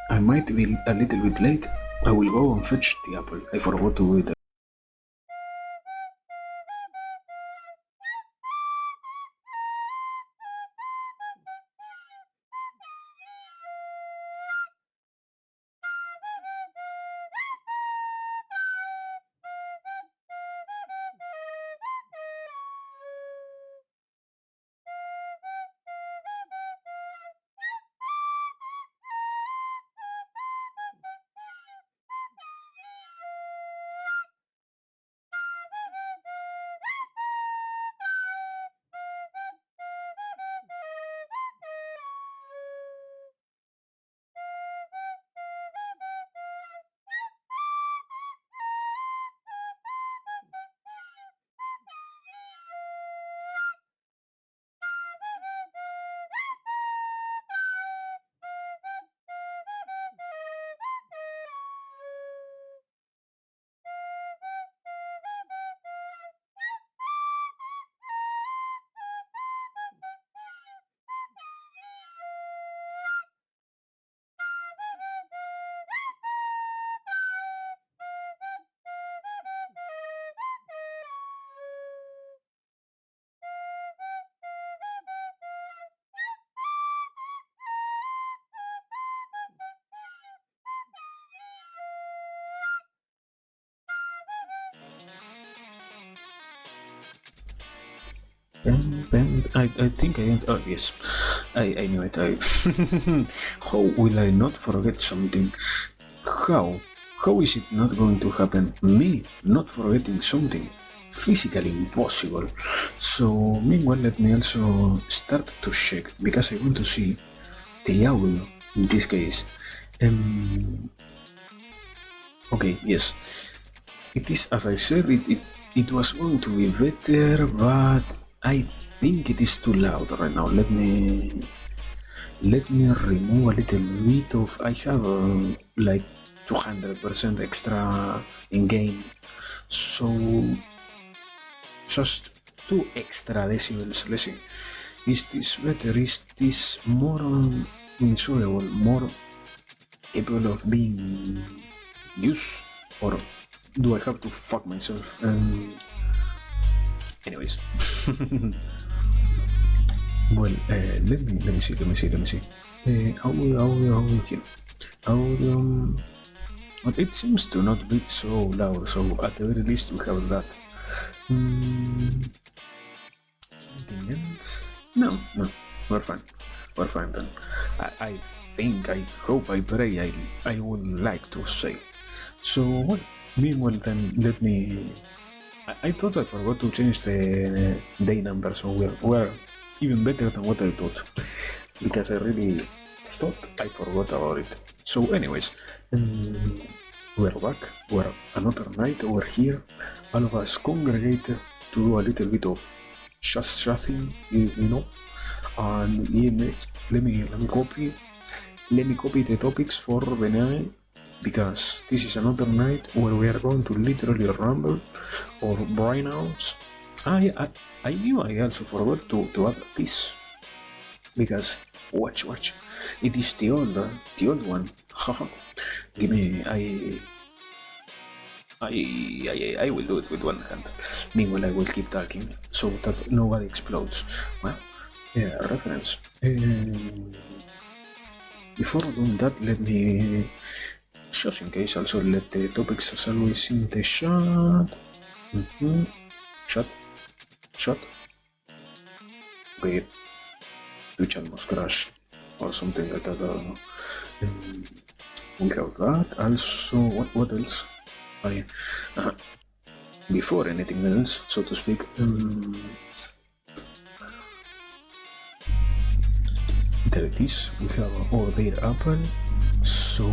I might be a little bit late. I will go and fetch the apple. I forgot to do it. I think I oh yes, I knew it. How will I not forget something? How? How is it not going to happen? Me not forgetting something? Physically impossible. So meanwhile, let me also start to check because I want to see the audio in this case. Okay, yes. It is as I said. It was going to be better, but I think it is too loud right now. Let me remove a little bit of. I have like 200% extra in game, so just 2 extra decibels. Let's see. Is this better? Is this more enjoyable? More capable of being used? Or do I have to fuck myself? Anyways. Well, let me see. Audio here. Audio. But it seems to not be so loud, so at the very least we have that. Something else? No, we're fine. We're fine then. I think, I hope, I pray, I would like to say. So, well, meanwhile then, let me... I thought I forgot to change the day number, so we're even better than what I thought. Because I really thought I forgot about it. So anyways, we're back. We're another night over here. All of us congregated to do a little bit of just chatting, you know. And yeah, let me copy the topics for the night, because this is another night where we are going to literally rumble or brain outs. I knew I also forgot to add this, because watch, it is the old one. Haha. Give me, I will do it with one hand. Meanwhile, I will keep talking so that nobody explodes. Well, yeah, reference. Before doing that, let me, just in case, also let the topics as always in the chat. Chat. Okay, Twitch almost crashed or something like that. I don't know. We have that. Also, what else? Before anything else, so to speak. There it is. We have our their apple. So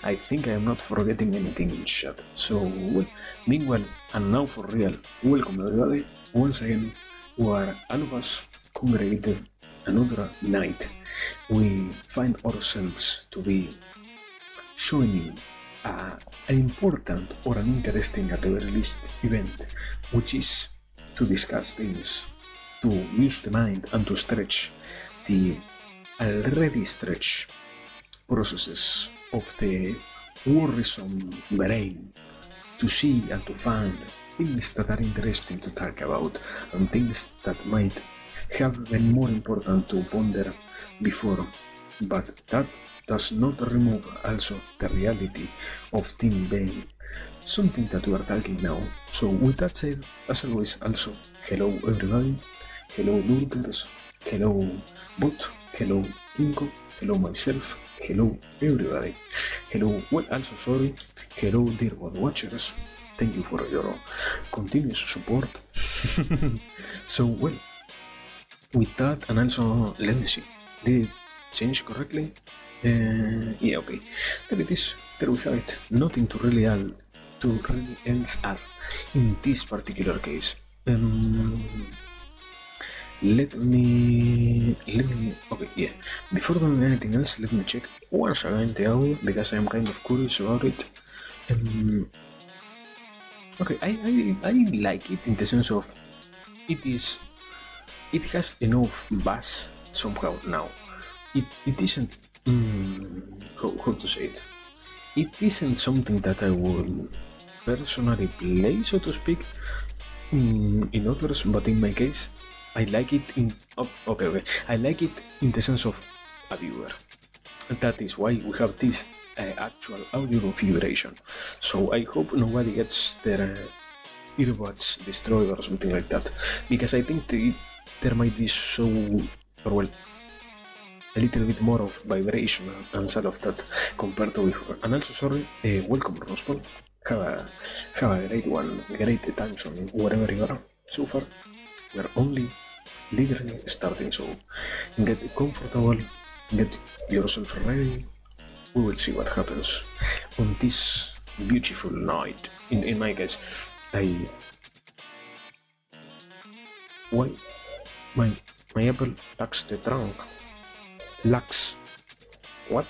I think I am not forgetting anything in chat. So, well, meanwhile, and now for real, welcome everybody. Once again, we are all of us congregated another night. We find ourselves to be joining an important or an interesting, at the very least, event, which is to discuss things, to use the mind and to stretch the already stretch processes of the worrisome brain to see and to find things that are interesting to talk about and things that might have been more important to ponder before, but that does not remove also the reality of team being something that we are talking now. So with that said, as always, also hello everybody, hello lurkers, hello bot, hello Kinko, hello myself, hello everybody, hello, well, also sorry, hello dear bot watchers, thank you for your continuous support. So well, with that, and also let me see, did it change correctly? Yeah, okay, there it is, there we have it, nothing to really else add in this particular case. Let me, okay, yeah. Before doing anything else, let me check once again the audio because I am kind of curious about it. Okay, I like it in the sense of it has enough bass somehow now. It isn't, how to say it? It isn't something that I will personally play, so to speak, in others, but in my case, I like it in. Okay. I like it in the sense of a viewer. That is why we have this actual audio configuration. So I hope nobody gets their earbuds destroyed or something like that, because I think there might be a little bit more of vibration and all of that compared to before. And also, sorry, welcome Rosbon. Have a great one, great time zone wherever you are. So far, we are only literally starting, so get comfortable, get yourself ready. We will see what happens on this beautiful night. In my case, why my Apple lacks the trunk. Lacks. What?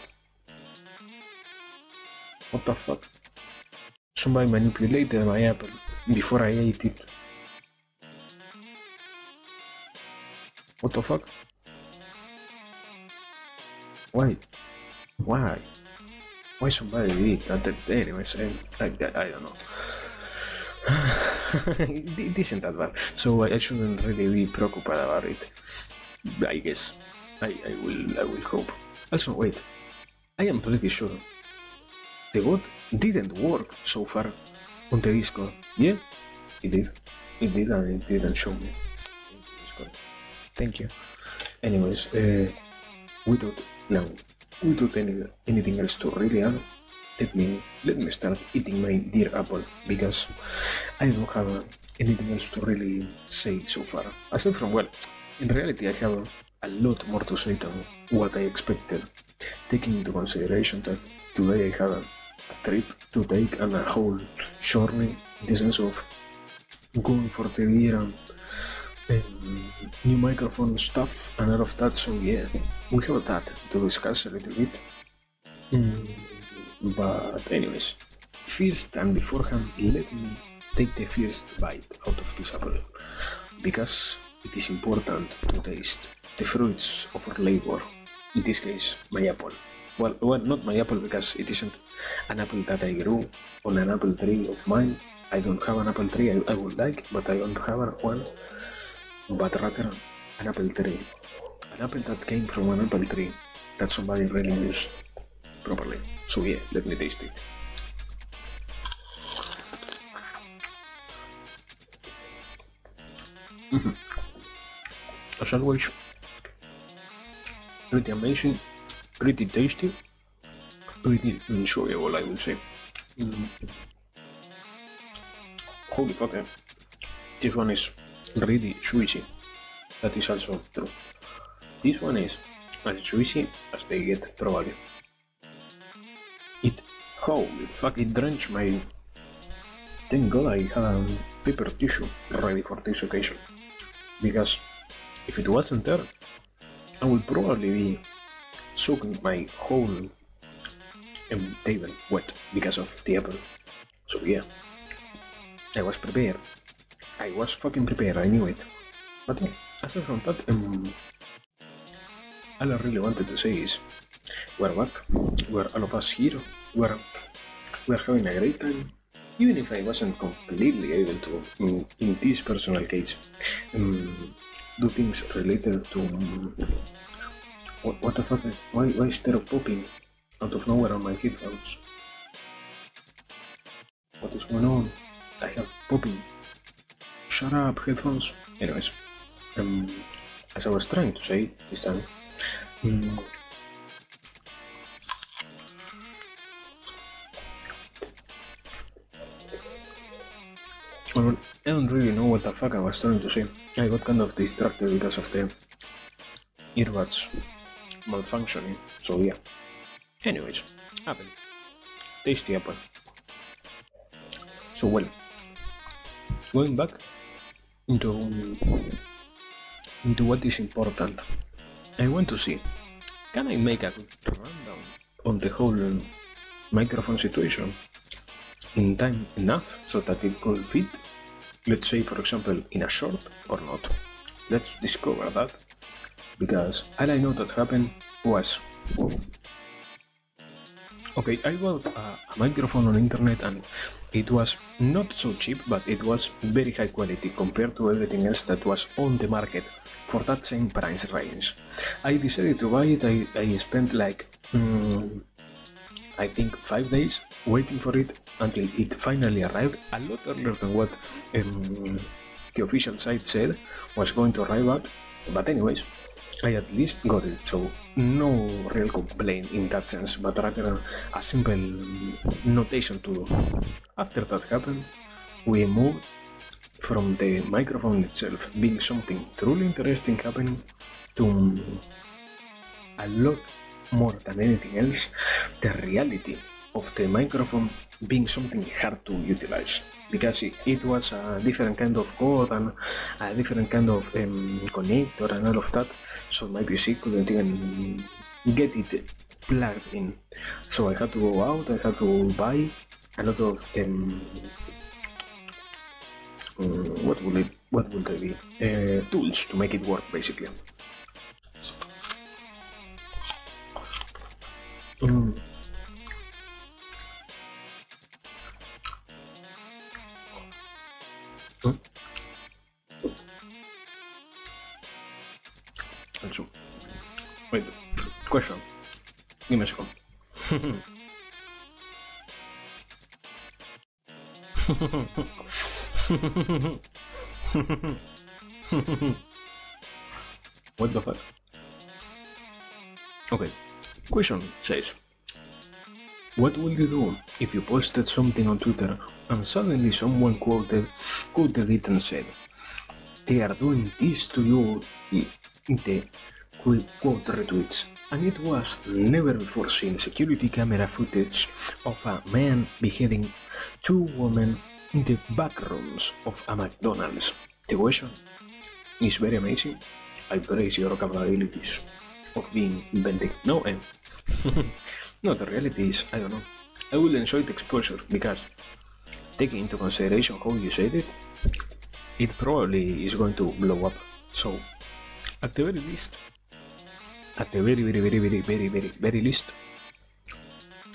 What the fuck? Somebody manipulated my Apple before I ate it. What the fuck? Why? Why somebody did that? Anyways, I don't know. It isn't that bad, so I shouldn't really be preoccupied about it. I guess. I will hope. Also, wait. I am pretty sure the bot didn't work so far on the Discord. Yeah, it did. It did, and it didn't show me. Thank you, Discord. Thank you. Anyways, without anything else to really add, let me start eating my dear apple, because I don't have anything else to really say so far. Aside from, well, in reality I have a lot more to say than what I expected, taking into consideration that today I had a trip to take and a whole journey in the sense of going for the gear and new microphone stuff and all of that. So yeah, we have that to discuss a little bit. But anyways, first and beforehand, let me take the first bite out of this apple, because it is important to taste the fruits of our labor. In this case, my apple. Well, not my apple, because it isn't an apple that I grew on an apple tree of mine. I don't have an apple tree I would like, but I don't have one. But rather, an apple tree. An apple that came from an apple tree that somebody really used properly. So yeah, let me taste it. As always, pretty amazing, pretty tasty, pretty enjoyable, I would say. Holy fuck, this one is really juicy. That is also true. This one is as juicy as they get, probably. Holy fuck, it drenched my... Thank God I had a paper tissue ready for this occasion, because if it wasn't there, I would probably be soaking my whole table wet because of the apple. So yeah, I was prepared. I was fucking prepared, I knew it. But yeah, aside from that, all I really wanted to say is we're back. We're all of us here. We're having a great time. Even if I wasn't completely able to, in this personal case, do things related to what the fuck? Why is there a popping out of nowhere on my headphones? What is going on? I have popping. Shut up, headphones. Anyways, as I was trying to say this time, I don't really know what the fuck I was trying to say. I got kind of distracted because of the earbuds malfunctioning, so yeah. Anyways, apple. Tasty apple. So well, going back into what is important, I want to see, can I make a good rundown on the whole microphone situation in time enough so that it could fit, let's say for example, in a short or not? Let's discover that, because all I know that happened was, okay, I bought a microphone on internet and it was not so cheap, but it was very high quality compared to everything else that was on the market for that same price range. I decided to buy it. I spent like I think 5 days waiting for it until it finally arrived, a lot earlier than what the official site said was going to arrive at. But anyways, I at least got it, so no real complaint in that sense, but rather a simple notation to do. After that happened, we moved from the microphone itself being something truly interesting happening to a lot more than anything else, the reality of the microphone being something hard to utilize, because it was a different kind of code and a different kind of connector and all of that, so my PC couldn't even get it plugged in. So I had to go out, I had to buy a lot of what would they be? Tools to make it work, basically. Also, wait, question. Give me a second. What the fuck? Okay, question says, what would you do if you posted something on Twitter and suddenly someone quoted it and said, they are doing this to you, the quote retweets, and it was never before seen security camera footage of a man beheading 2 women in the back rooms of a McDonald's. The question is very amazing. I praise your capabilities of being inventive. No, no, the reality is, I don't know. I will enjoy the exposure because, taking into consideration how you said it, it probably is going to blow up. So, at the very least, at the very least,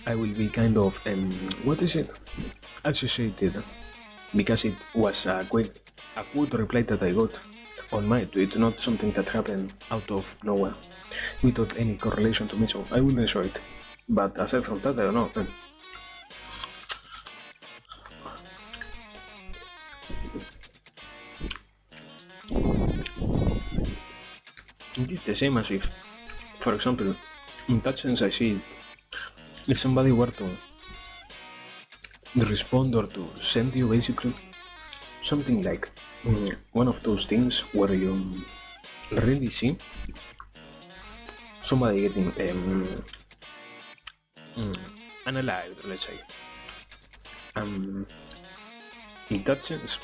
I will be kind of, what is it? Associated, because it was a quote reply that I got on my tweet, not something that happened out of nowhere, without any correlation to me, so I will enjoy it. But aside from that, I don't know. It is the same as if, for example, in that sense I see it, if somebody were to respond or to send you basically something like one of those things where you really see somebody getting unalived, let's say. In that sense,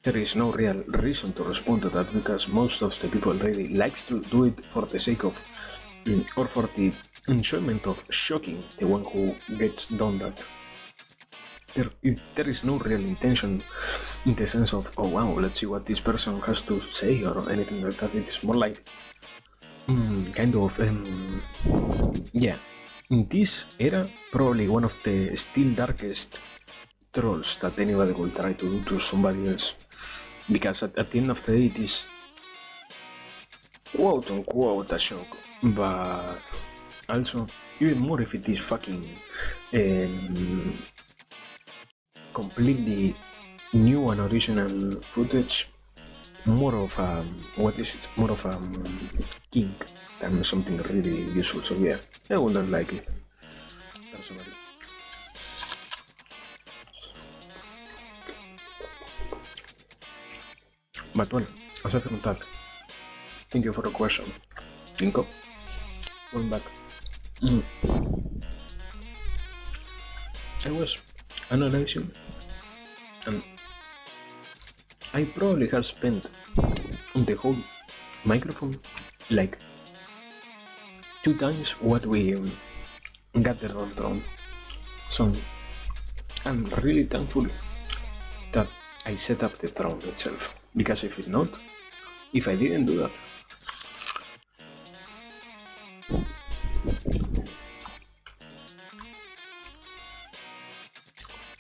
there is no real reason to respond to that, because most of the people really likes to do it for the sake of or for the enjoyment of shocking the one who gets done that. There is no real intention in the sense of, oh wow, let's see what this person has to say or anything like that. It is more like kind of, yeah. In this era, probably one of the still darkest trolls that anybody will try to do to somebody else. Because at the end of the day, it is quote unquote a joke, but also even more if it is fucking completely new and original footage, more of a more of a kink than something really useful. So yeah, I wouldn't like it personally. But well, aside from that, thank you for the question. Tinko, going back. I was analyzing, and I probably have spent on the whole microphone like 2 times what we gathered on drone. So I'm really thankful that I set up the drone itself, because if I didn't do that,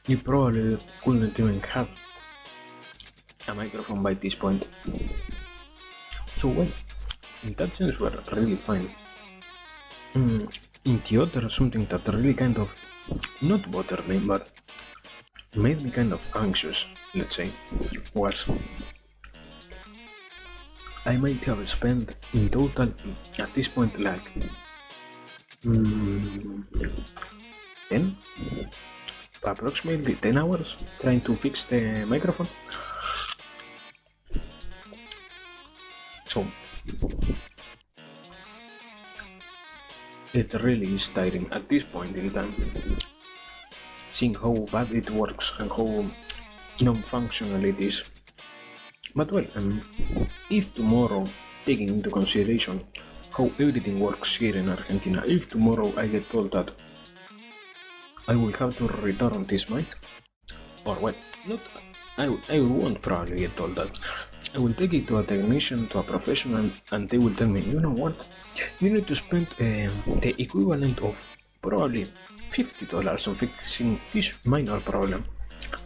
you probably couldn't even have a microphone by this point. So well, in that sense we're really fine. In the other, something that really kind of not bothered me but made me kind of anxious, let's say, was I might have spent in total at this point like 10, approximately 10 hours trying to fix the microphone. So it really is tiring at this point in time, seeing how bad it works and how non-functional it is. But well, if tomorrow, taking into consideration how everything works here in Argentina, if tomorrow I get told that I will have to return this mic, or well, not, I won't probably get told that. I will take it to a technician, to a professional, and they will tell me, you know what, you need to spend the equivalent of probably $50 on fixing this minor problem,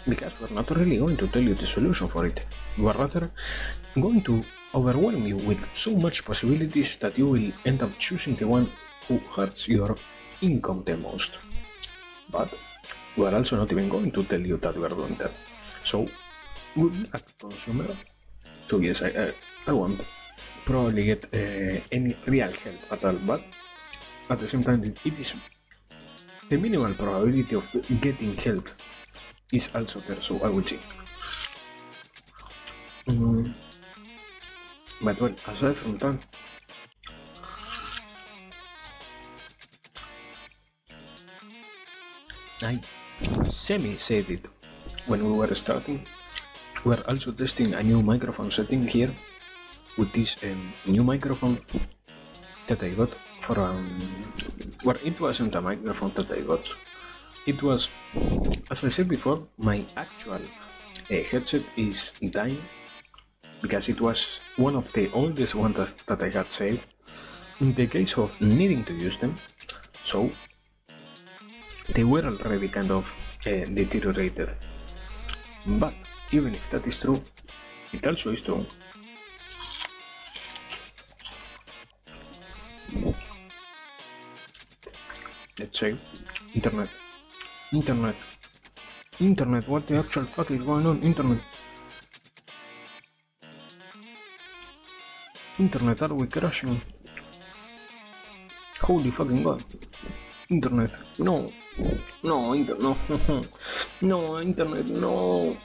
because we're not really going to tell you the solution for it. We are rather going to overwhelm you with so much possibilities that you will end up choosing the one who hurts your income the most. But we are also not even going to tell you that we are doing that. So, good luck, consumer. So yes, I won't probably get any real help at all, but at the same time, it is the minimal probability of getting help is also there, so I will see. But well, aside from that, I semi-said it when we were starting. We're also testing a new microphone setting here with this new microphone that I got for well, it wasn't a microphone that I got. It was, as I said before, my actual headset is dying because it was one of the oldest ones that I had saved in the case of needing to use them. So they were already kind of deteriorated. But even if that is true, it also is true let's say internet, what the actual fuck is going on? Internet, are we crashing? Holy fucking god. Internet, no, no, no, internet, no.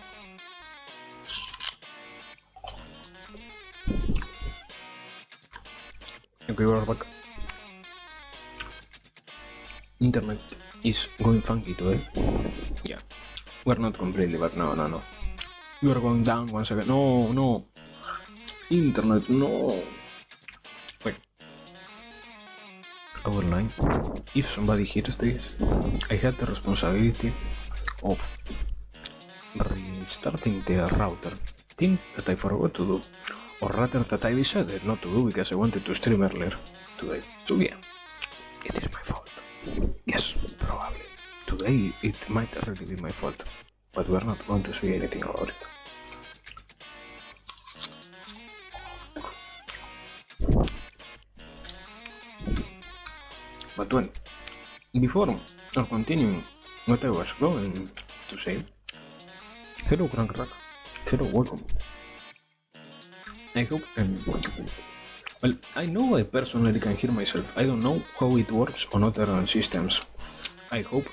Okay, we're back. Internet is going funky today. Yeah, we're not completely back. No. We are going down once again. No. Internet, no. Wait. Overnight, if somebody hears this, I had the responsibility of restarting the router. Thing that I forgot to do or rather that I decided not to do because I wanted to stream earlier today. So yeah, it is my fault. Yes, probably. Today it might really be my fault, but we're not going to say anything about it. But well, before continuing what I was going to say, hello Crank Rack, hello, welcome. I hope, well, I know I personally can hear myself. I don't know how it works on other systems. I hope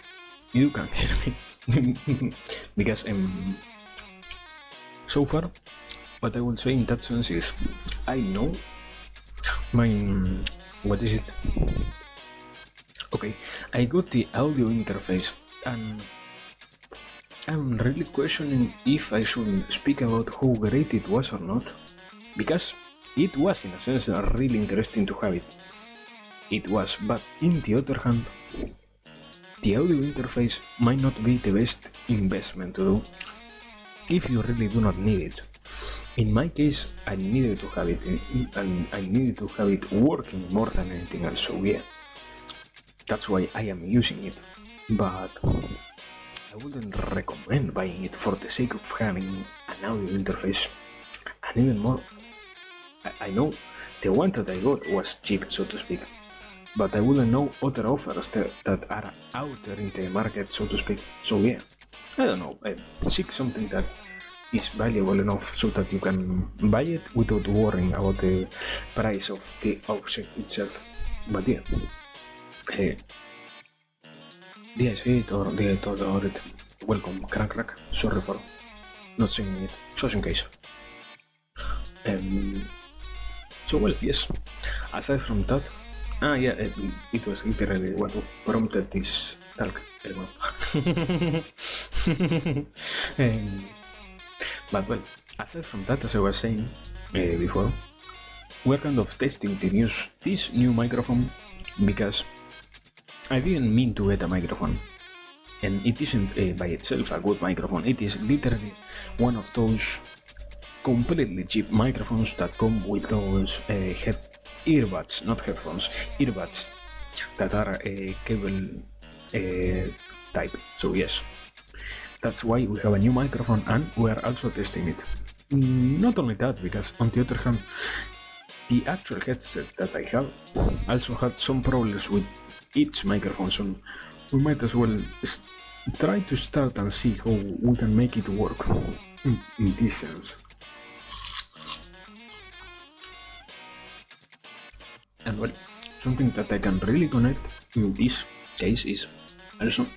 you can hear me, because so far, what I will say in that sense is, I know my, what is it? Okay, I got the audio interface, and I'm really questioning if I should speak about how great it was or not, because it was in a sense really interesting to have it. It was, but in the other hand, the audio interface might not be the best investment to do if you really do not need it. In my case, I needed to have it, and I needed to have it working more than anything else, so yeah. That's why I am using it, but I wouldn't recommend buying it for the sake of having an audio interface. And even more, I know the one that I got was cheap, so to speak, but I wouldn't know other offers that are out there in the market, so to speak. So yeah, I don't know, seek something that is valuable enough so that you can buy it without worrying about the price of the object itself. But yeah. Did I say it or did I talk about it? Welcome, Crank Rack. Sorry for not saying it, just in case. So well, yes. Aside from that, it was literally what prompted this talk. But well, aside from that, as I was saying before, we're kind of testing this new microphone because I didn't mean to get a microphone, and it isn't by itself a good microphone. It is literally one of those completely cheap microphones that come with those earbuds, not headphones, earbuds that are cable type. So yes, that's why we have a new microphone, and we are also testing it. Not only that, because on the other hand, the actual headset that I have also had some problems with its microphone, so we might as well try to start and see how we can make it work in this sense. And well, something that I can really connect in this case is also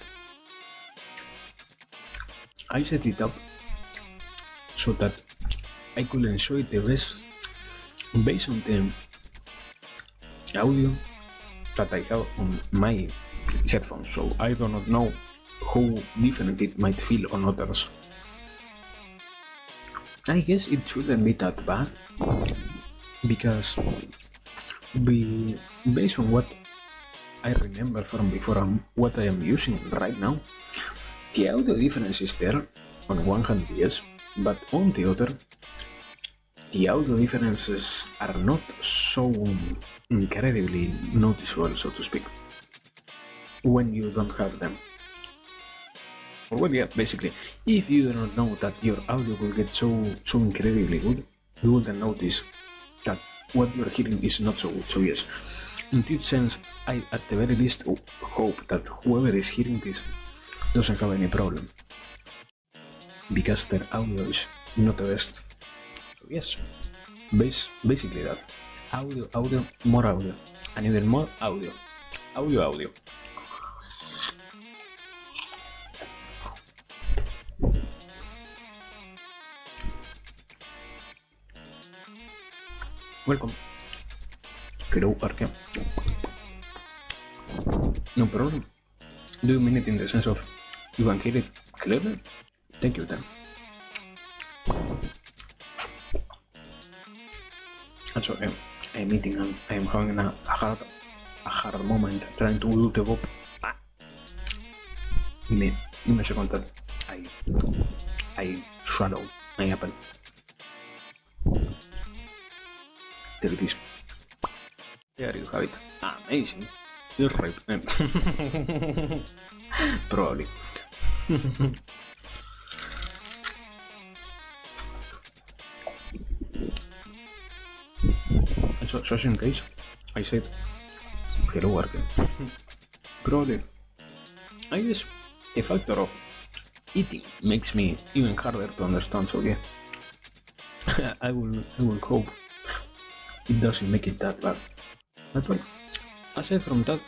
I set it up so that I could enjoy the best based on the audio that I have on my headphones, so I do not know how different it might feel on others. I guess it shouldn't be that bad, because based on what I remember from before and what I am using right now, the audio difference is there on one hand, yes, but on the other, the audio differences are not so incredibly noticeable, so to speak, when you don't have them. Or well, yeah, basically, if you do not know that your audio will get so incredibly good, you wouldn't notice that what you're hearing is not so good. So yes, in this sense, I at the very least hope that whoever is hearing this doesn't have any problem, because their audio is not the best. So yes, basically that. Audio, more audio, and even more audio. Audio. Welcome. Hello, Arke. No problem. Do you mean it in the sense of you can hear it clearly? Thank you then. That's okay. I'm eating and I am having a hard moment trying to do the pop. Give me a second that I swallow my apple. There it is. There you have it. Amazing. You're right. Probably. So just in case, I said hello worker. Probably. I guess the factor of eating makes me even harder to understand, so yeah. I will hope it doesn't make it that bad. But well, aside from that,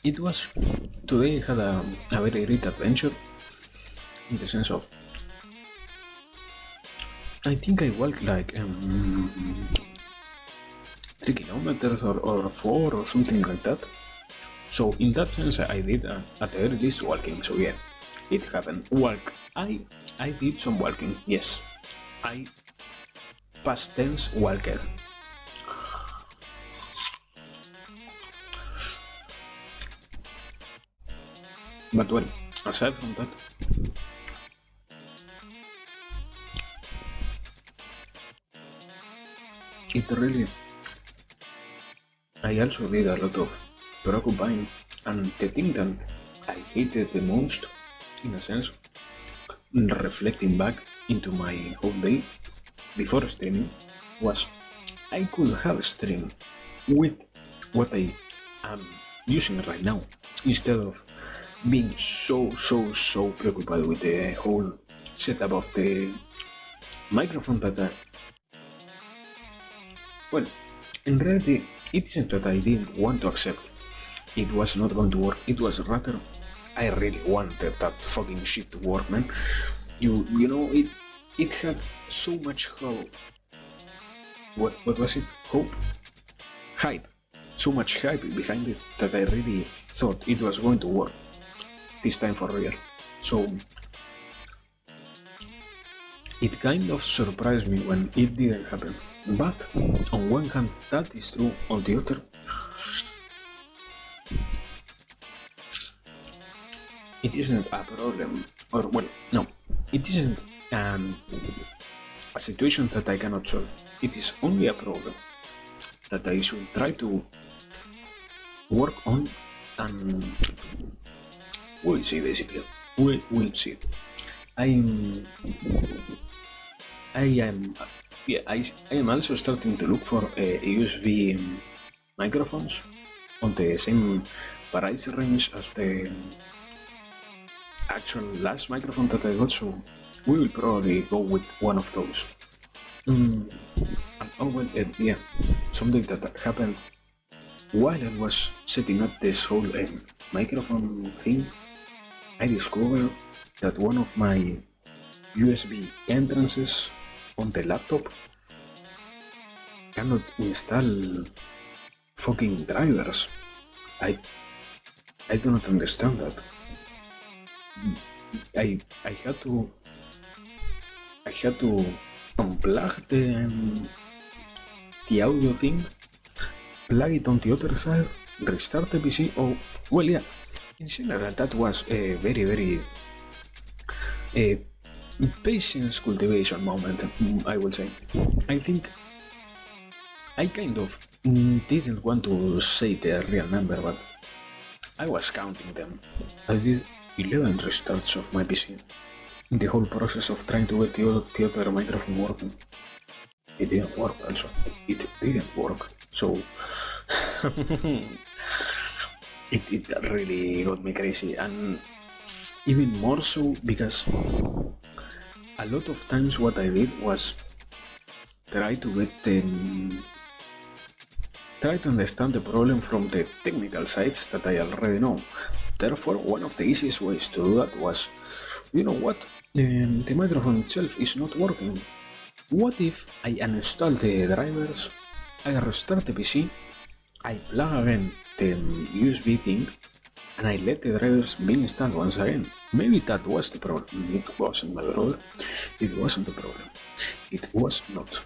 it was today I had a very great adventure in the sense of I think I walked like 3 kilometers or 4 or something like that. So in that sense I did at the very least walking, so yeah, it happened. I did some walking, yes. I past tense walker. But well, aside from that, it really, I also did a lot of preoccupying, and the thing that I hated the most, in a sense, reflecting back into my whole day before streaming, was I could have streamed with what I am using right now, instead of being so preoccupied with the whole setup of the microphone that well, in reality, it isn't that I didn't want to accept it was not going to work. It was rather I really wanted that fucking shit to work, man. You know it had so much hope. What was it? Hope? Hype. So much hype behind it that I really thought it was going to work. This time for real. So it kind of surprised me when it didn't happen. But on one hand that is true, on the other it isn't a problem, or well, no, it isn't a situation that I cannot solve. It is only a problem that I should try to work on, and we'll see basically. We'll see. I am also starting to look for USB microphones on the same price range as the actual last microphone that I got, so we will probably go with one of those. And oh well, yeah, something that happened while I was setting up this whole microphone thing, I discovered that one of my USB entrances on the laptop cannot install fucking drivers. I do not understand that. I had to unplug the audio thing, plug it on the other side, restart the PC. Oh well, yeah. In general, that was a very patience cultivation moment, I will say. I think I kind of didn't want to say the real number, but I was counting them. I did 11 restarts of my PC in the whole process of trying to get the other microphone working. It didn't work also. It didn't work. So it really got me crazy, and even more so because a lot of times what I did was try to understand the problem from the technical sides that I already know. Therefore, one of the easiest ways to do that was, you know what, the microphone itself is not working. What if I uninstall the drivers, I restart the PC, I plug again the USB thing, and I let the drivers be installed once again? Maybe that was the problem. It wasn't, my brother. It wasn't the problem. It was not.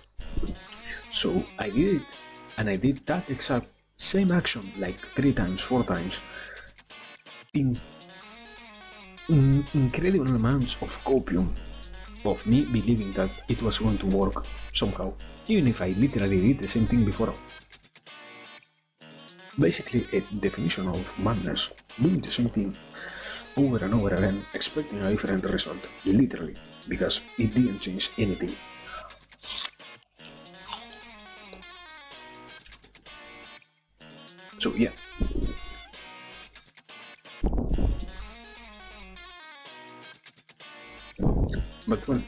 So I did it, and I did that exact same action like 3 times, 4 times, in incredible amounts of copium, of me believing that it was going to work somehow, even if I literally did the same thing before. Basically, a definition of madness, doing the same thing over and over again, expecting a different result, literally, because it didn't change anything. So yeah. But well,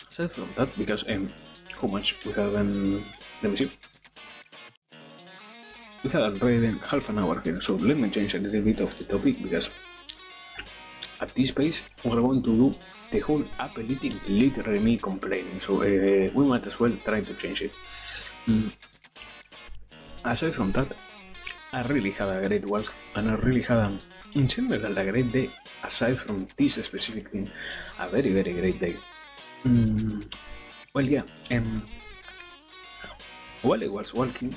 aside from that, because how much we have let me see. We have already half an hour here, so let me change a little bit of the topic because at this pace we're going to do the whole Apple eating literally me complaining, so we might as well try to change it. Aside from that, I really had a great week and I really had in general a great day. Aside from this specific thing, a very great day. Well, yeah, while I was walking,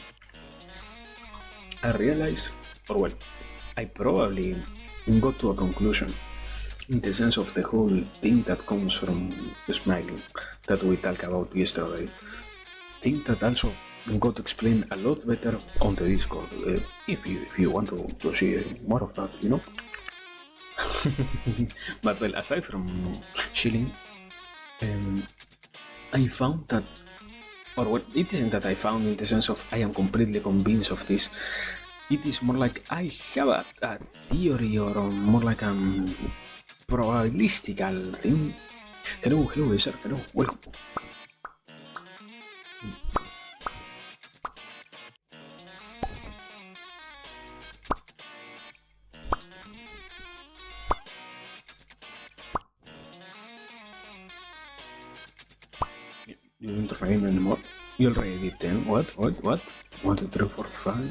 I realized, or well, I probably got to a conclusion in the sense of the whole thing that comes from smiling that we talked about yesterday. Think that also got explained a lot better on the Discord. If you want to see more of that, you know. But well, aside from chilling, I found that, or what it isn't that I found in the sense of I am completely convinced of this. It is more like I have a theory, or more like a probabilistical thing. Hello, sir. Hello, welcome. You don't rain anymore. You already did 10. What? 1, 2, 3, 4, 5.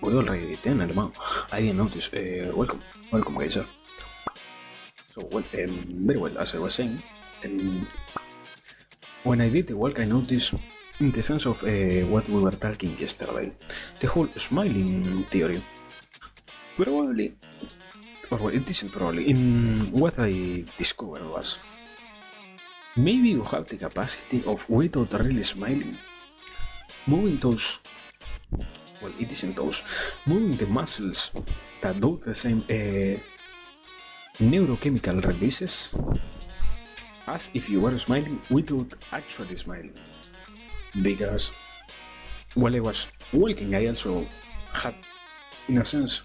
We already did 10, hermano. I didn't notice. Welcome, guys, sir. So, well, very well, as I was saying, when I did the walk, I noticed, in the sense of what we were talking yesterday, the whole smiling theory. Probably, or well, it isn't probably, in what I discovered was, maybe you have the capacity of, without really smiling, moving those, well, it isn't those, moving the muscles that do the same neurochemical releases as if you were smiling without actually smiling. Because while I was walking, I also had, in a sense,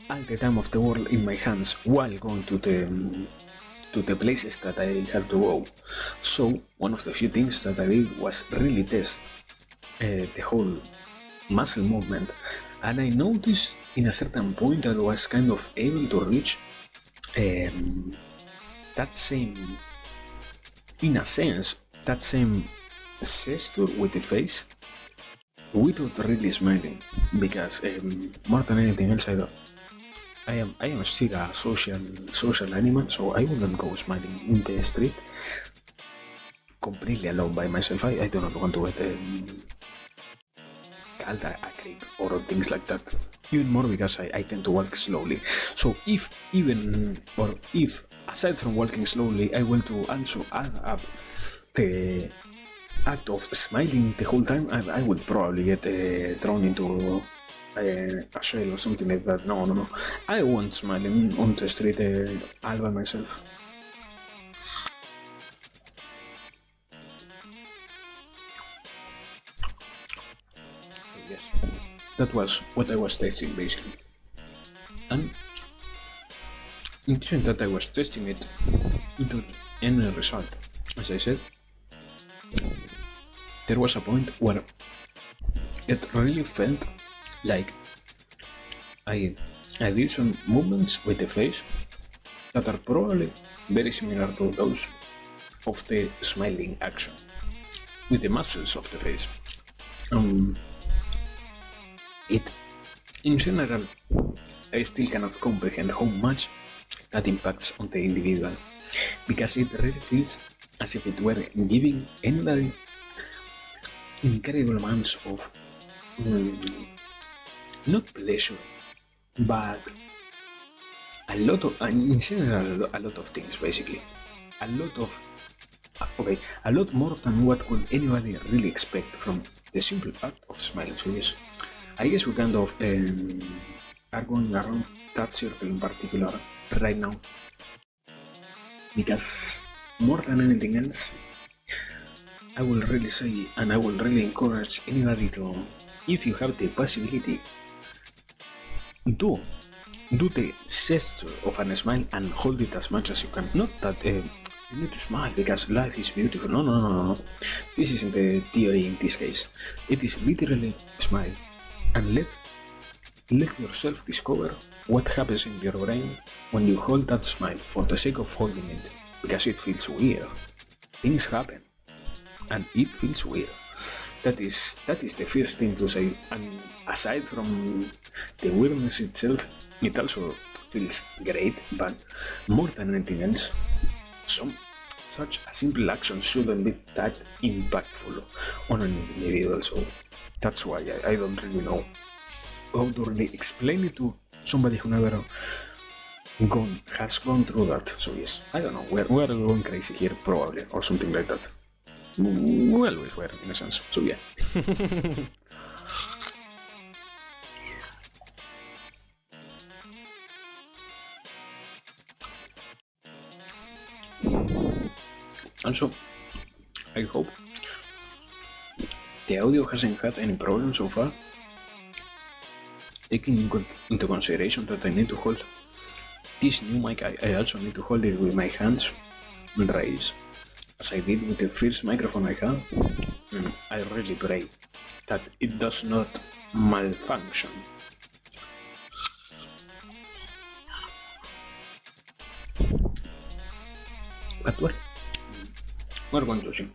all the time of the world in my hands while going to the places that I had to go. So one of the few things that I did was really test the whole muscle movement, and I noticed in a certain point that I was kind of able to reach that same, in a sense, that same gesture with the face without really smiling, because more than anything else, I am still a social animal, so I wouldn't go smiling in the street completely alone by myself. I do not want to get called a creep or things like that. Even more because I tend to walk slowly. So if aside from walking slowly, I want to also add up the act of smiling the whole time, I would probably get thrown into a shell or something like that. No. I won't smile on the street all by myself. So yes, that was what I was testing basically. And in addition that I was testing it without any result, as I said, there was a point where it really felt like I did some movements with the face that are probably very similar to those of the smiling action with the muscles of the face. It, in general, I still cannot comprehend how much that impacts on the individual, because it really feels as if it were giving anybody incredible amounts of not pleasure, but a lot of, in general, a lot of things basically. A lot of, a lot more than what could anybody really expect from the simple act of smiling. So yes, I guess we kind of are going around that circle in particular right now, because more than anything else, I will really say, and I will really encourage anybody to, if you have the possibility, do the gesture of a smile and hold it as much as you can. Not that you need to smile because life is beautiful. No. This isn't the theory in this case. It is literally smile and let yourself discover what happens in your brain when you hold that smile for the sake of holding it, because it feels weird. Things happen and it feels weird. That is the first thing to say. And aside from the weirdness itself, it also feels great, but more than anything else, such a simple action shouldn't be that impactful on an individual. So that's why I don't really know how to really explain it to somebody who never has gone through that. So yes, I don't know, we're going crazy here probably, or something like that. We always were, in a sense. So yeah. Also, I hope the audio hasn't had any problems so far, taking into consideration that I need to hold this new mic. I also need to hold it with my hands raised, as I did with the first microphone I had. I really pray that it does not malfunction. But well, we're going to see.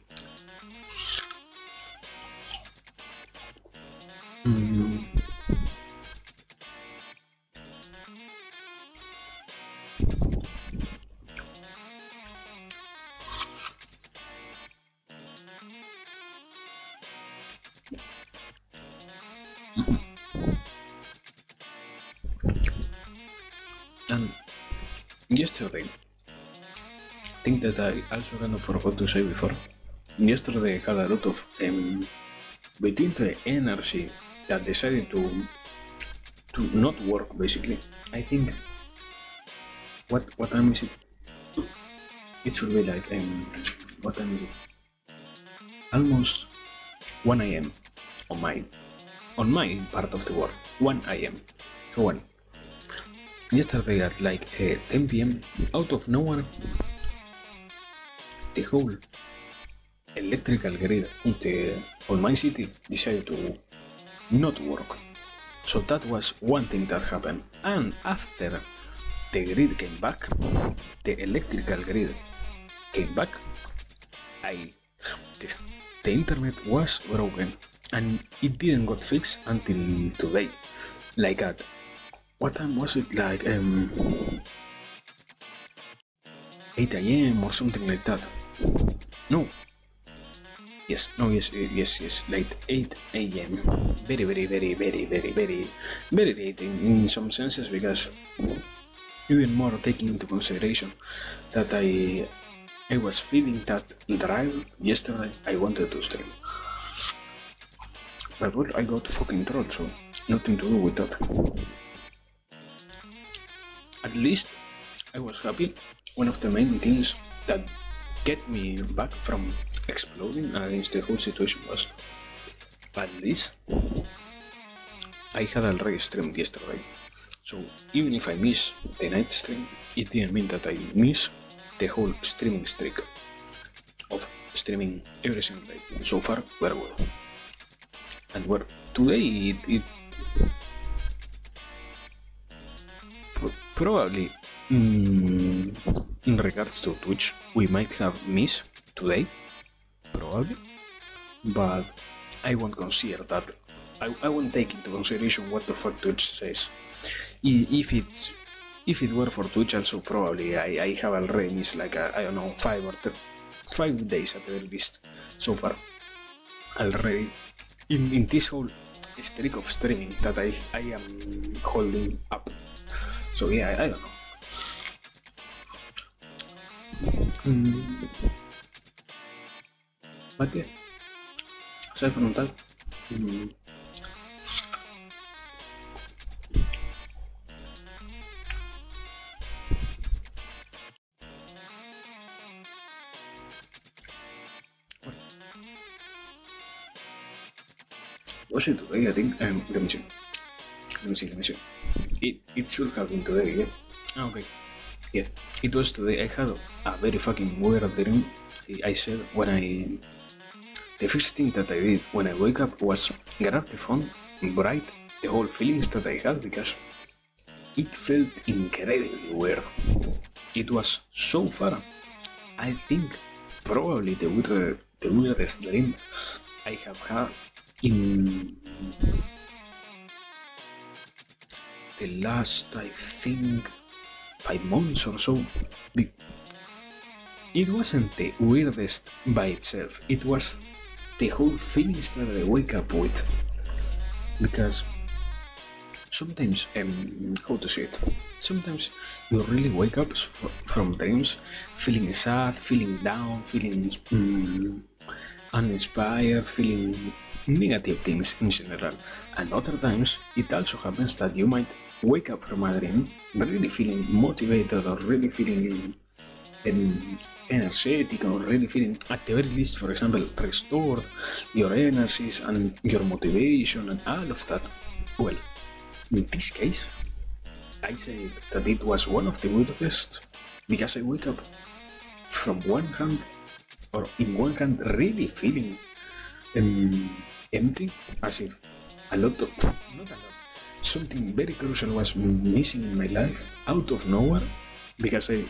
And yesterday, I think that I also kind of forgot to say before, yesterday I had a lot of between the energy that decided to not work basically. I think what time is it? It should be like what time is it? Almost 1 a.m. on my part of the world. 1 a.m. So 1. Yesterday at like 10 p.m. out of nowhere, the whole electrical grid on my city decided to not work. So that was one thing that happened. And after the grid came back, the electrical grid came back, the internet was broken and it didn't got fixed until today. Like at what time was it? Like 8 a.m. or something like that. No. Yes, like 8 a.m. Very late in some senses, because even more taking into consideration that I was feeling that drive yesterday. I wanted to stream, but well, I got fucking trolled, so nothing to do with that. At least I was happy. One of the main things that get me back from exploding against the whole situation was, at least I had already streamed yesterday. So even if I miss the night stream, it didn't mean that I miss the whole streaming streak of streaming every single day. So far, we're good. And today it probably in regards to Twitch, we might have missed today, probably, but I won't consider that. I won't take into consideration what the fuck Twitch says. If it were for Twitch, also probably I have already missed like I don't know 5 or 5 days at the very least so far already in this whole streak of streaming that I am holding up. So yeah, I don't know. But yeah, aside from that, was it today? I think. Let me see. It should have been today, yeah. Okay. Yeah, it was today. I had a very fucking weird dream. I said the first thing that I did when I wake up was grab the phone, write the whole feelings that I had because it felt incredibly weird. It was so far, I think, probably the weirdest dream I have had in the last, I think, 5 months or so. It wasn't the weirdest by itself, it was the whole feelings that I wake up with. Because sometimes, how to say it, sometimes you really wake up from dreams feeling sad, feeling down, feeling uninspired, feeling negative things in general. And other times it also happens that you might wake up from a dream really feeling motivated or really feeling energetic or really feeling, at the very least, for example, restored your energies and your motivation and all of that. Well, in this case, I say that it was one of the weirdest because I wake up from one hand, or in one hand, really feeling empty, as if a lot of, not a lot, something very crucial was missing in my life out of nowhere because I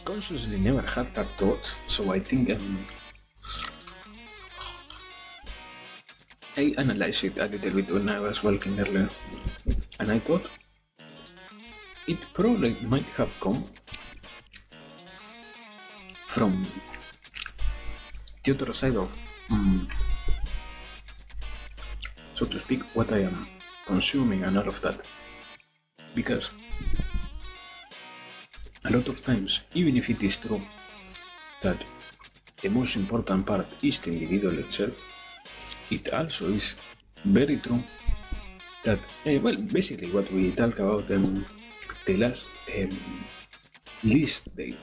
consciously never had that thought. So I think I analyzed it a little bit when I was walking earlier, and I thought it probably might have come from the other side of, so to speak, what I am consuming and all of that. Because a lot of times, even if it is true that the most important part is the individual itself, it also is very true that, well, basically what we talked about the last list day,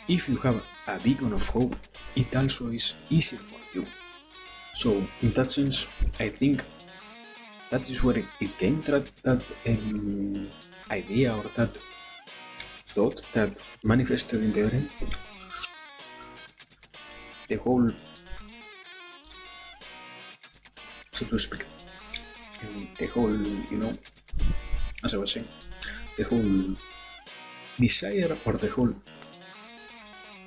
if you have a beacon of hope, it also is easier for you. So in that sense, I think that is where it came, that idea or that thought that manifested in the brain. The whole, so to speak, the whole, as I was saying, the whole desire or the whole,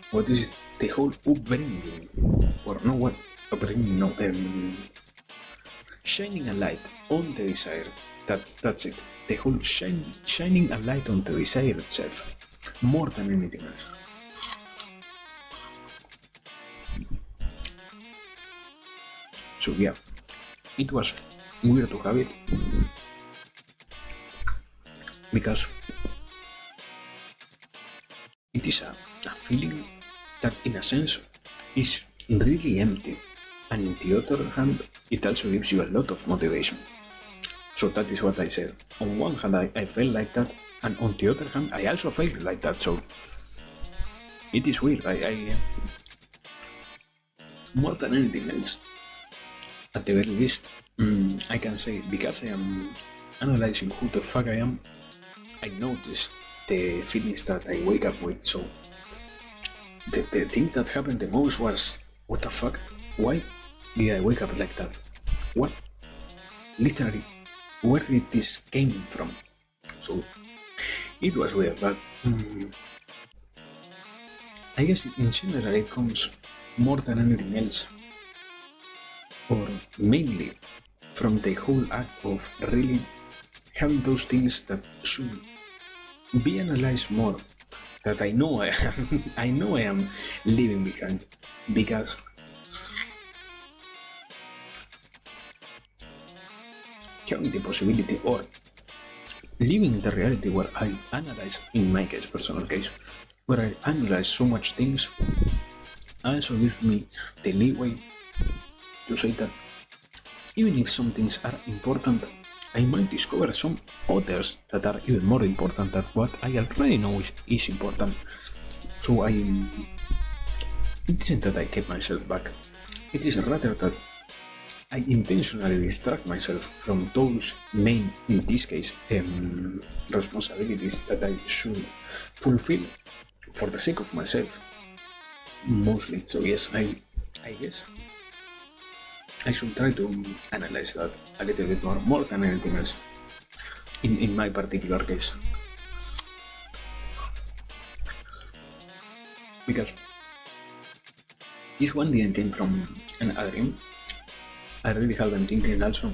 what is it? The whole upbringing, or no, what upbringing? No, shining a light on the desire. That's it. The whole shining a light on the desire itself, more than anything else. So yeah, it was weird to have it because it is a feeling that in a sense is really empty, and on the other hand it also gives you a lot of motivation. So that is what I said. On one hand I felt like that, and on the other hand I also felt like that, so it is weird. I more than anything else, at the very least, I can say, because I am analyzing who the fuck I am, I noticed the feelings that I wake up with. So the thing that happened the most was, what the fuck? Why did I wake up like that? What? Literally, where did this came from? So it was weird, but I guess in general it comes more than anything else, or mainly from the whole act of really having those things that should be analyzed more that I know I am, I know I am leaving behind, because having the possibility or living in the reality where I analyze, in my case, personal case, where I analyze so much things, also gives me the leeway to say that even if some things are important, I might discover some others that are even more important than what I already know is important. So it isn't that I keep myself back. It is rather that I intentionally distract myself from those main, in this case, responsibilities that I should fulfill for the sake of myself, mostly. So yes, I guess I should try to analyze that a little bit more than anything else. In my particular case, because this one didn't came from a dream. I really have been thinking also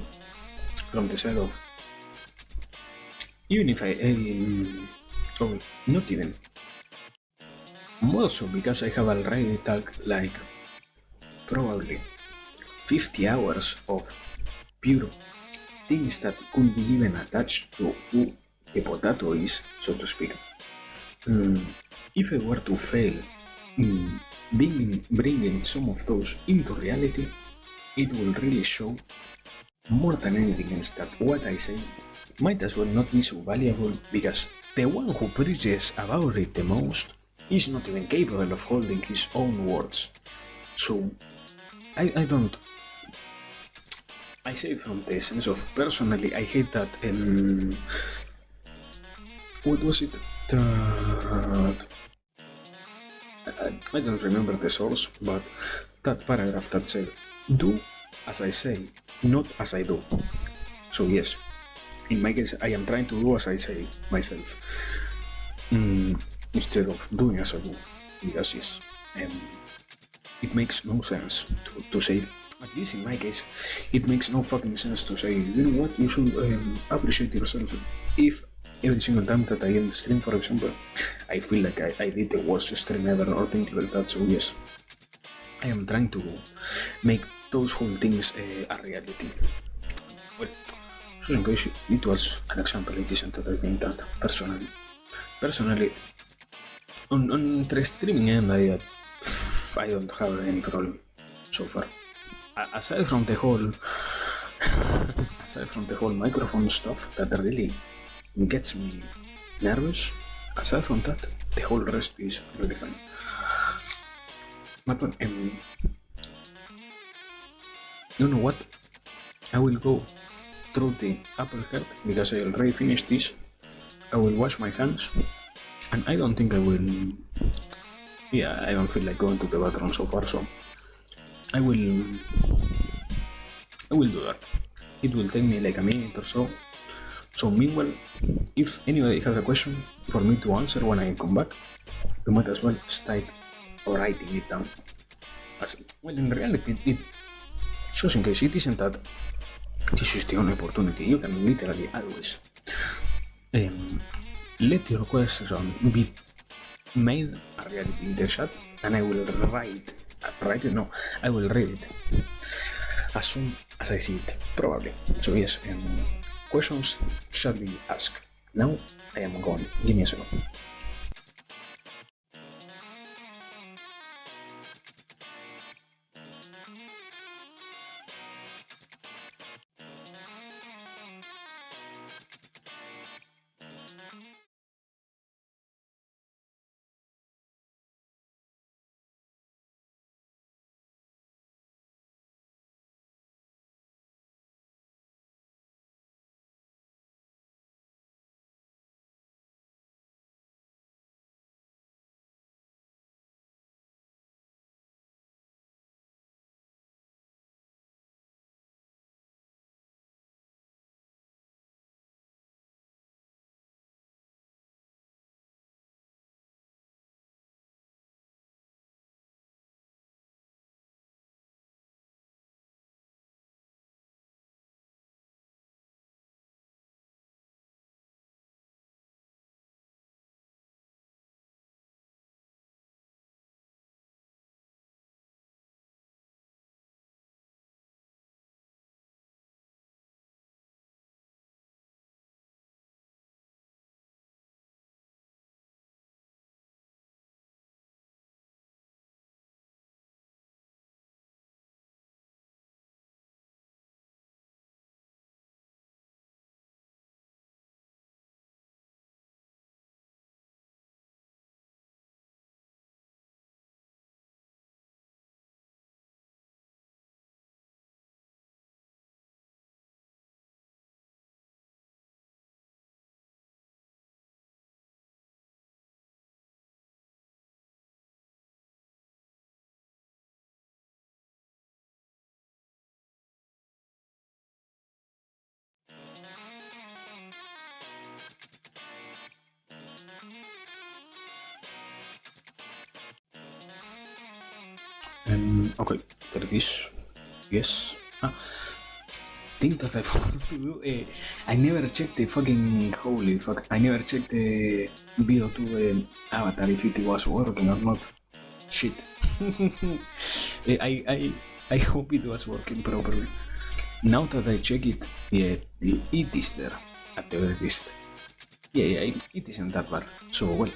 from the side of, even if oh, not even, more so because I have already talked like probably 50 hours of pure things that could be even attached to who the potato is, so to speak. If I were to fail in bringing some of those into reality, it will really show more than anything else that what I say might as well not be so valuable, because the one who preaches about it the most is not even capable of holding his own words. So I don't. I say from the sense of personally, I hate that. What was it? That I don't remember the source, but that paragraph that said, "Do as I say, not as I do." So yes, in my case, I am trying to do as I say myself, instead of doing as I do, because yes, it makes no sense to say. At least in my case, it makes no fucking sense to say, you know what, you should appreciate yourself. If every single time that I end stream, for example, I feel like I did the worst stream ever or things like that. So yes, I am trying to make those whole things a reality. Well, just in case it was an example, it isn't that I think that personally. Personally, on the streaming end, I don't have any problem so far. Aside from the whole, aside from the whole microphone stuff that really gets me nervous, aside from that, the whole rest is really fine. But you know what? I will go through the apple heart because I already finished this. I will wash my hands, and I don't think I will. Yeah, I don't feel like going to the bathroom so far, so I will. I will do that. It will take me like a minute or so. So meanwhile, if anybody has a question for me to answer when I come back, you might as well start writing it down. As, well, in reality, just in case it isn't that this is the only opportunity, you can literally always let your question be made a reality in the chat, and I will no, I will read it as soon as I see it, probably. So yes, questions shall be asked. Now I am going. Give me a second. Okay, there it is. Yes. Thing that I forgot to do. I never checked the fucking holy fuck. I never checked the Vtuber avatar if it was working or not. Shit. I hope it was working properly. Now that I check it, yeah, it is there at the very least. Yeah, it isn't that bad. So well,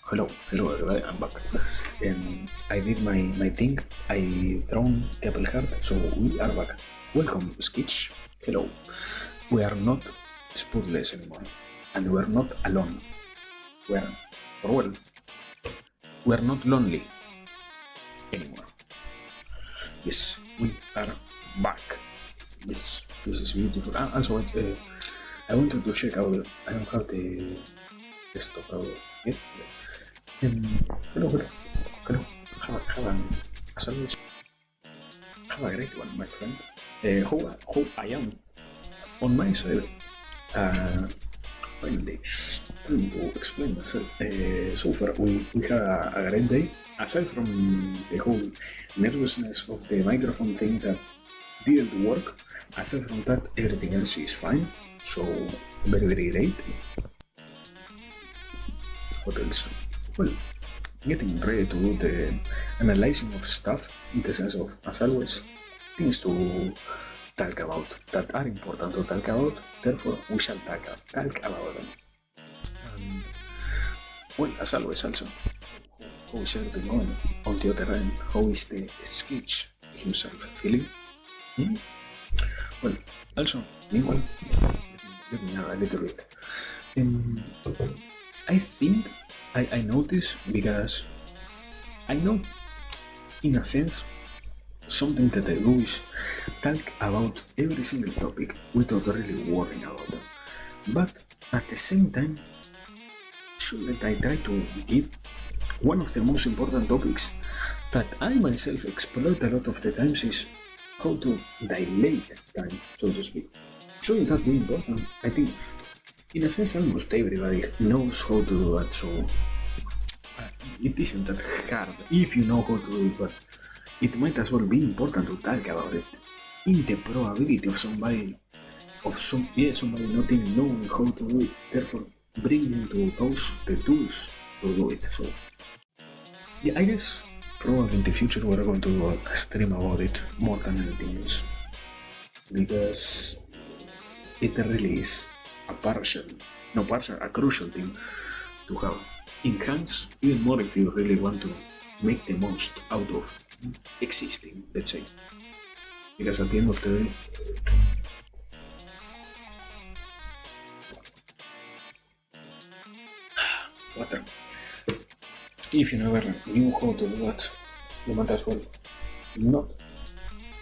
hello everybody, I'm back. I did my thing. I thrown the apple heart, so we are back. Welcome, Skitch. Hello. We are not spoodless anymore, and we are not alone. We are not lonely anymore. Yes, we are back. Yes, this is beautiful. Also, I wanted to check out. I don't have the desktop out yet. Hello. As always, have a great one, my friend. How I am on my side. Finally, I'm to explain myself. So far, we had a great day. Aside from the whole nervousness of the microphone thing that didn't work, aside from that, everything else is fine. So, very great. What else? Well, getting ready to do the analyzing of stuff in the sense of, as always, things to talk about that are important to talk about. Therefore, we shall talk about them. And, well, as always, also, how is everything going on the other end? How is the sketch himself feeling? Well, also, meanwhile, let me add a little bit. I think I notice because I know, in a sense, something that I do is talk about every single topic without really worrying about them. But at the same time, shouldn't I try to give one of the most important topics that I myself exploit a lot of the times is how to dilate time, so to speak. Shouldn't that be important? I think, in a sense, almost everybody knows how to do that, so it isn't that hard if you know how to do it, but it might as well be important to talk about it. In the probability of somebody not even knowing how to do it, therefore bringing to those the tools to do it. So yeah, I guess probably in the future we're going to do a stream about it more than anything else, because it really is a crucial thing to have in hands, even more if you really want to make the most out of existing, let's say. Because at the end of the day, water. If you never knew how to do that, you might as well not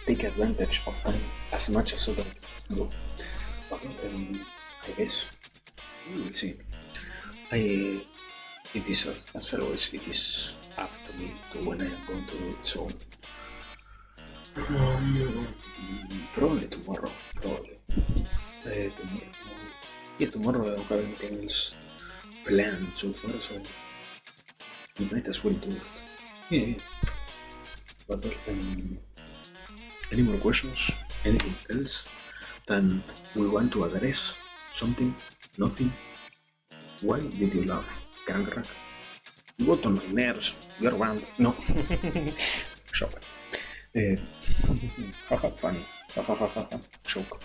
take advantage of time as much as others do. But I guess we will see. It is as always, it is up to me to when I am going to do it. So probably tomorrow. Tomorrow I don't have anything else planned so far, so we might as well do it. Yeah. But any more questions? Anything else that we want to address? Something? Nothing? Why did you laugh, Gangrak? You got on my nerves. You're banned. No. Shock. Haha, funny. Haha. Shock.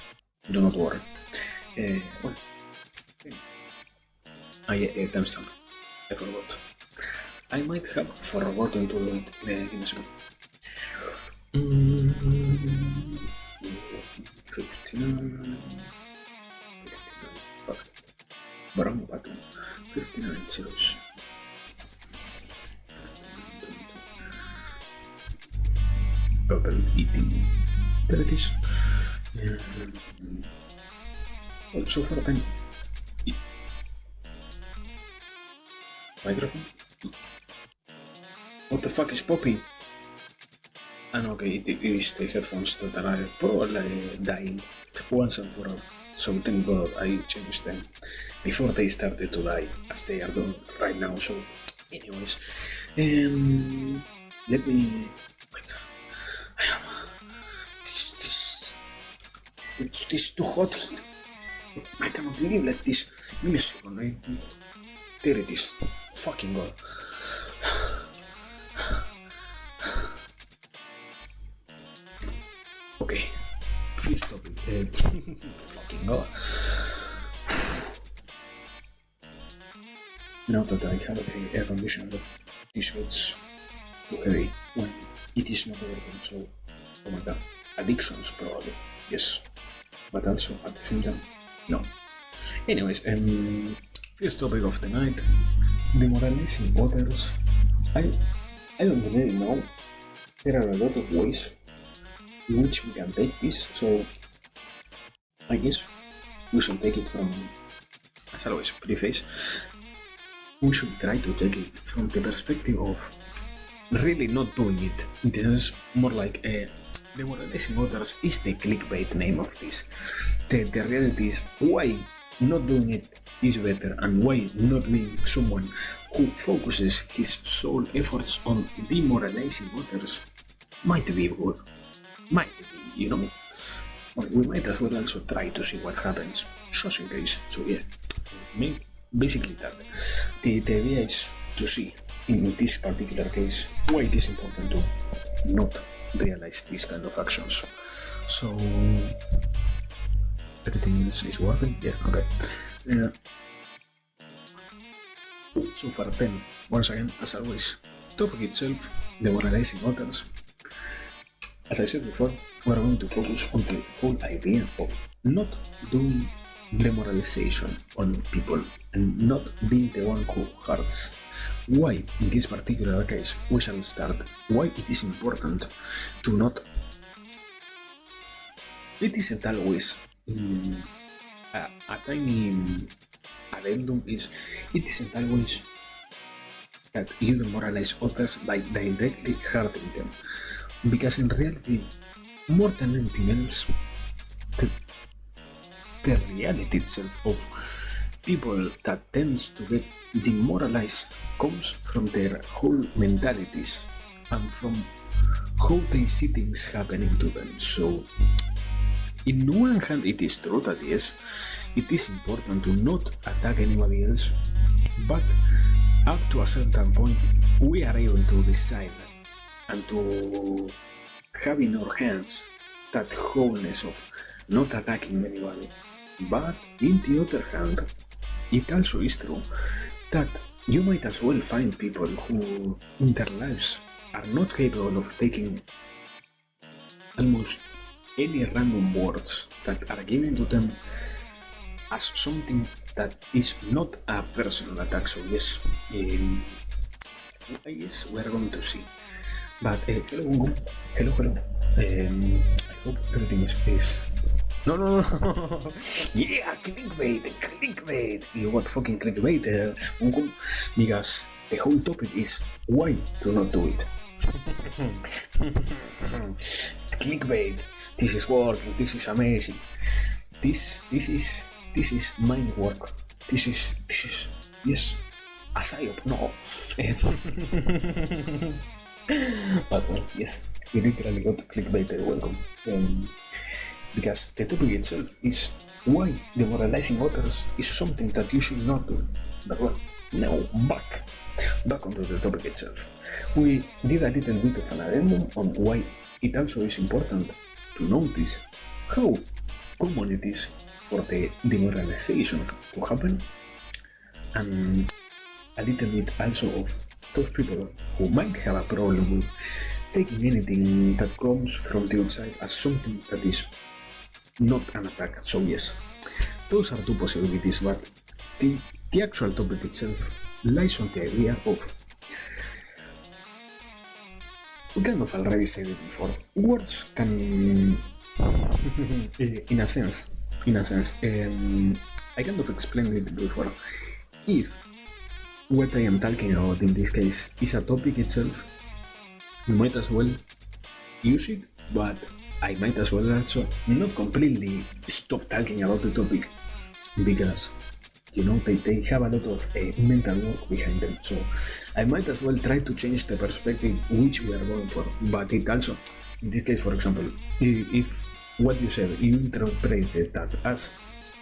Do not worry. Well. Yeah, timestamp. I forgot. I might have forgotten to do it in a second. 59. Fuck. Wrong button. 59 zeros. 59. Bubble eating. There it is. Well, so far then. Microphone? What the fuck is popping? Okay, it is the headphones that are probably dying once and for all. So thank God I changed them before they started to die, as they are doing right now. So anyways, let me wait. This is too hot here. I cannot live like this. Give me a second. There it is. Fucking god. Okay. Please stop it. Fucking god. Now that I have an air conditioner, this gets too heavy when it is not working, so oh my god. Addictions probably, yes. But also at the same time, no. Anyways, first topic of the night, demoralizing others. I don't really know. There are a lot of ways in which we can take this, so I guess we should take it from, as always, preface. We should try to take it from the perspective of really not doing it. This is more like a demoralizing others is the clickbait name of this. The reality is why not doing it is better, and why not being someone who focuses his sole efforts on demoralizing others might be good. Might be, you know. We might as well also try to see what happens, just in case. So yeah, basically that. The idea is to see, in this particular case, why it is important to not realize these kind of actions. So everything else is working? Yeah, okay. So far 10. Once again, as always, topic itself, demoralizing others. As I said before, we're going to focus on the whole idea of not doing demoralization on people and not being the one who hurts. Why, in this particular case, we shall start. Why it is important to not. It isn't always a tiny addendum. It isn't always that you demoralize others by directly hurting them. Because in reality, more than anything else, the reality itself of people that tends to get demoralized comes from their whole mentalities and from how they see things happening to them. So, in one hand, it is true that yes, it is important to not attack anybody else, but up to a certain point, we are able to decide and to have in our hands that wholeness of not attacking anybody. But in the other hand, it also is true that you might as well find people who in their lives are not capable of taking almost any random words that are given to them as something that is not a personal attack. So yes, I guess we're going to see. But hello Gungun, hello. I hope everything is. No. Yeah, clickbait. You got fucking clickbait, Gungun, because the whole topic is why to not do it. Clickbait. This is working. This is amazing. This is mind work. This is yes. A psyop, no. But well, yes, we literally got clickbaited. Welcome. Because the topic itself is why demoralizing others is something that you should not do. But well, now back onto the topic itself. We did a little bit of an addendum on why it also is important to notice how common it is for the demoralization to happen, and a little bit also of those people who might have a problem with taking anything that comes from the outside as something that is not an attack. So yes, those are two possibilities, but the actual topic itself lies on the idea of, we kind of already said it before, words can in a sense, I kind of explained it before. If what I am talking about in this case is a topic itself, you might as well use it, but I might as well also not completely stop talking about the topic, because they have a lot of mental work behind them. So I might as well try to change the perspective which we are going for. But it also, in this case, for example, if what you said, you interpreted that as,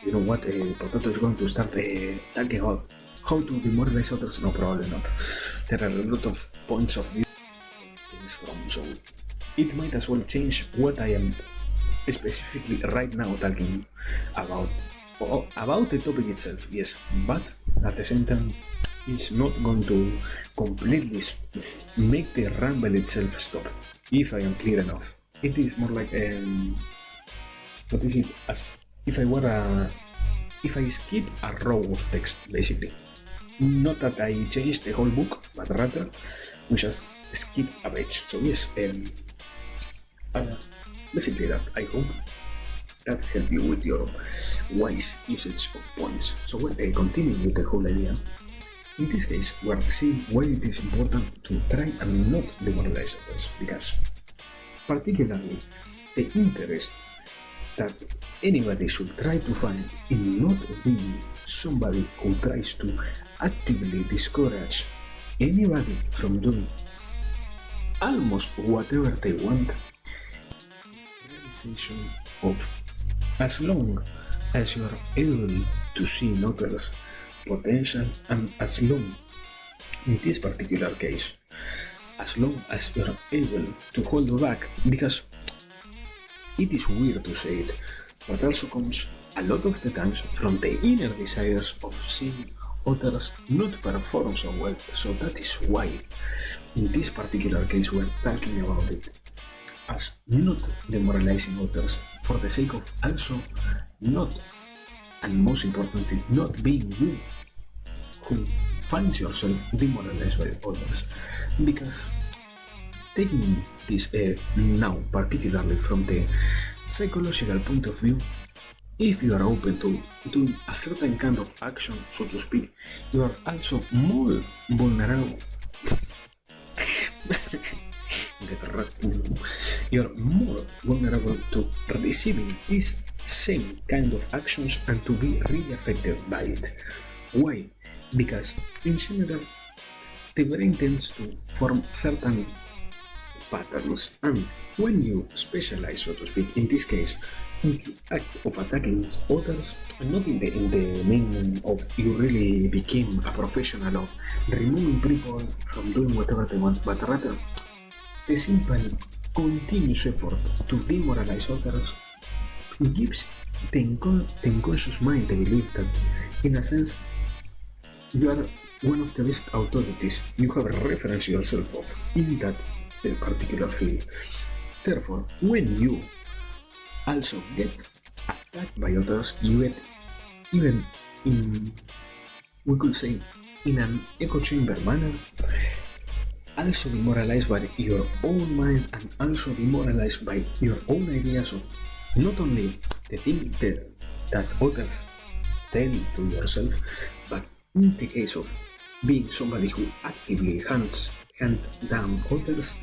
Potato is going to start talking about how to demoralize others, no, probably not. There are a lot of points of view things from, so it might as well change what I am specifically right now talking about. About the topic itself, yes, but at the same time, it's not going to completely make the ramble itself stop, if I am clear enough. It is more like, what is it, as if I skip a row of text, basically. Not that I changed the whole book, but rather we just skip a page. So yes, basically that. I hope that helped you with your wise usage of points. So continuing with the whole idea, in this case, we're seeing why it is important to try and not demoralize others, because particularly the interest that anybody should try to find in not being somebody who tries to actively discourage anybody from doing almost whatever they want, realization of as long as you are able to see in others potential, and as long, in this particular case, as long as you are able to hold back, because it is weird to say it, but also comes a lot of the times from the inner desires of seeing others not perform so well. So that is why in this particular case we're talking about it as not demoralizing others, for the sake of also not, and most importantly, not being you who finds yourself demoralized by others. Because taking this now particularly from the psychological point of view, if you are open to doing a certain kind of action, so to speak, you are also more vulnerable. You're more vulnerable to receiving these same kind of actions and to be really affected by it. Why? Because in general, the brain tends to form certain patterns, and when you specialize, so to speak, in this case, in the act of attacking others, and not in the meaning of you really became a professional of removing people from doing whatever they want, but rather the simple continuous effort to demoralize others gives the unconscious mind the belief that, in a sense, you are one of the best authorities you have referenced yourself of in that particular field. Therefore, when you also get attacked by others, you get, even in, we could say, in an echo chamber manner, also demoralized by your own mind and also demoralized by your own ideas of not only the thing that others tell to yourself, but in the case of being somebody who actively hands down others,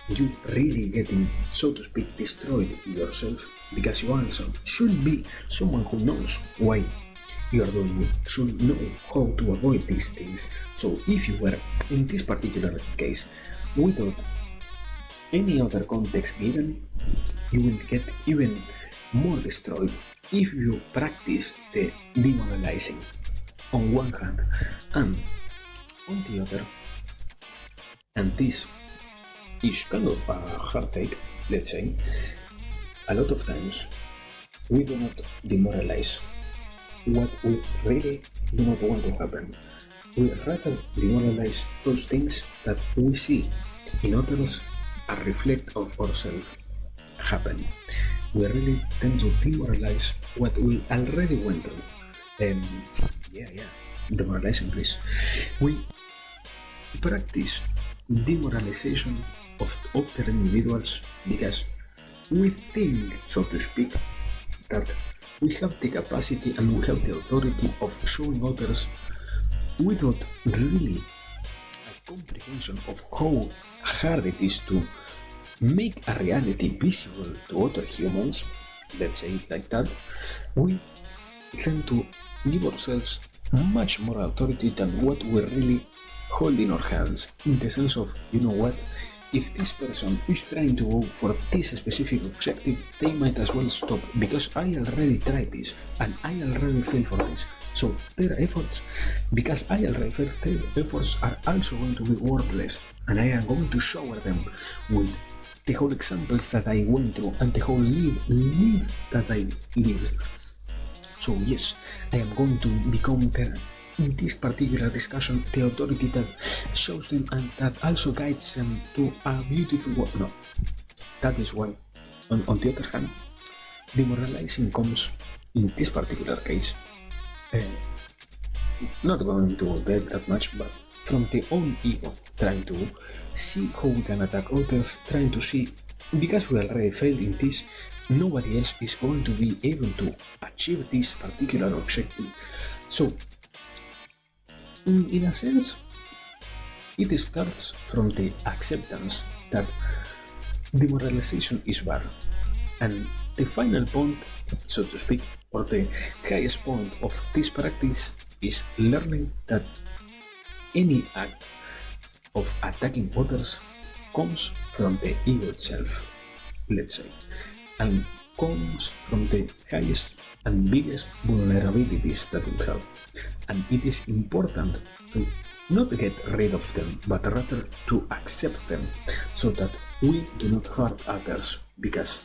you really getting, so to speak, destroyed yourself, because you also should be someone who knows why you are doing it, should know how to avoid these things. So if you were, in this particular case, without any other context given, you will get even more destroyed if you practice the demoralizing on one hand, and on the other, and this is kind of a hard take, let's say, a lot of times we do not demoralize what we really do not want to happen. We rather demoralize those things that we see in others and reflect of ourselves happen. We really tend to demoralize what we already went through. Demoralizing, please. We practice demoralization of other individuals because we think, so to speak, that we have the capacity and we have the authority of showing others without really a comprehension of how hard it is to make a reality visible to other humans, let's say it like that. We tend to give ourselves much more authority than what we really hold in our hands, in the sense of, you know what, if this person is trying to go for this specific objective, they might as well stop, because I already tried this and I already failed for this. So their efforts, because I already failed, their efforts are also going to be worthless, and I am going to shower them with the whole examples that I went through and the whole live that I lived. So yes, I am going to become in this particular discussion the authority that shows them and that also guides them to a beautiful world. No, that is why, on the other hand, demoralizing comes in this particular case, not going to delve that much, but from the own ego, trying to see how we can attack others, trying to see, because we already failed in this, nobody else is going to be able to achieve this particular objective. So, in a sense, it starts from the acceptance that demoralization is bad. And the final point, so to speak, or the highest point of this practice is learning that any act of attacking others comes from the ego itself, let's say, and comes from the highest and biggest vulnerabilities that we have. And it is important to not get rid of them, but rather to accept them, so that we do not hurt others, because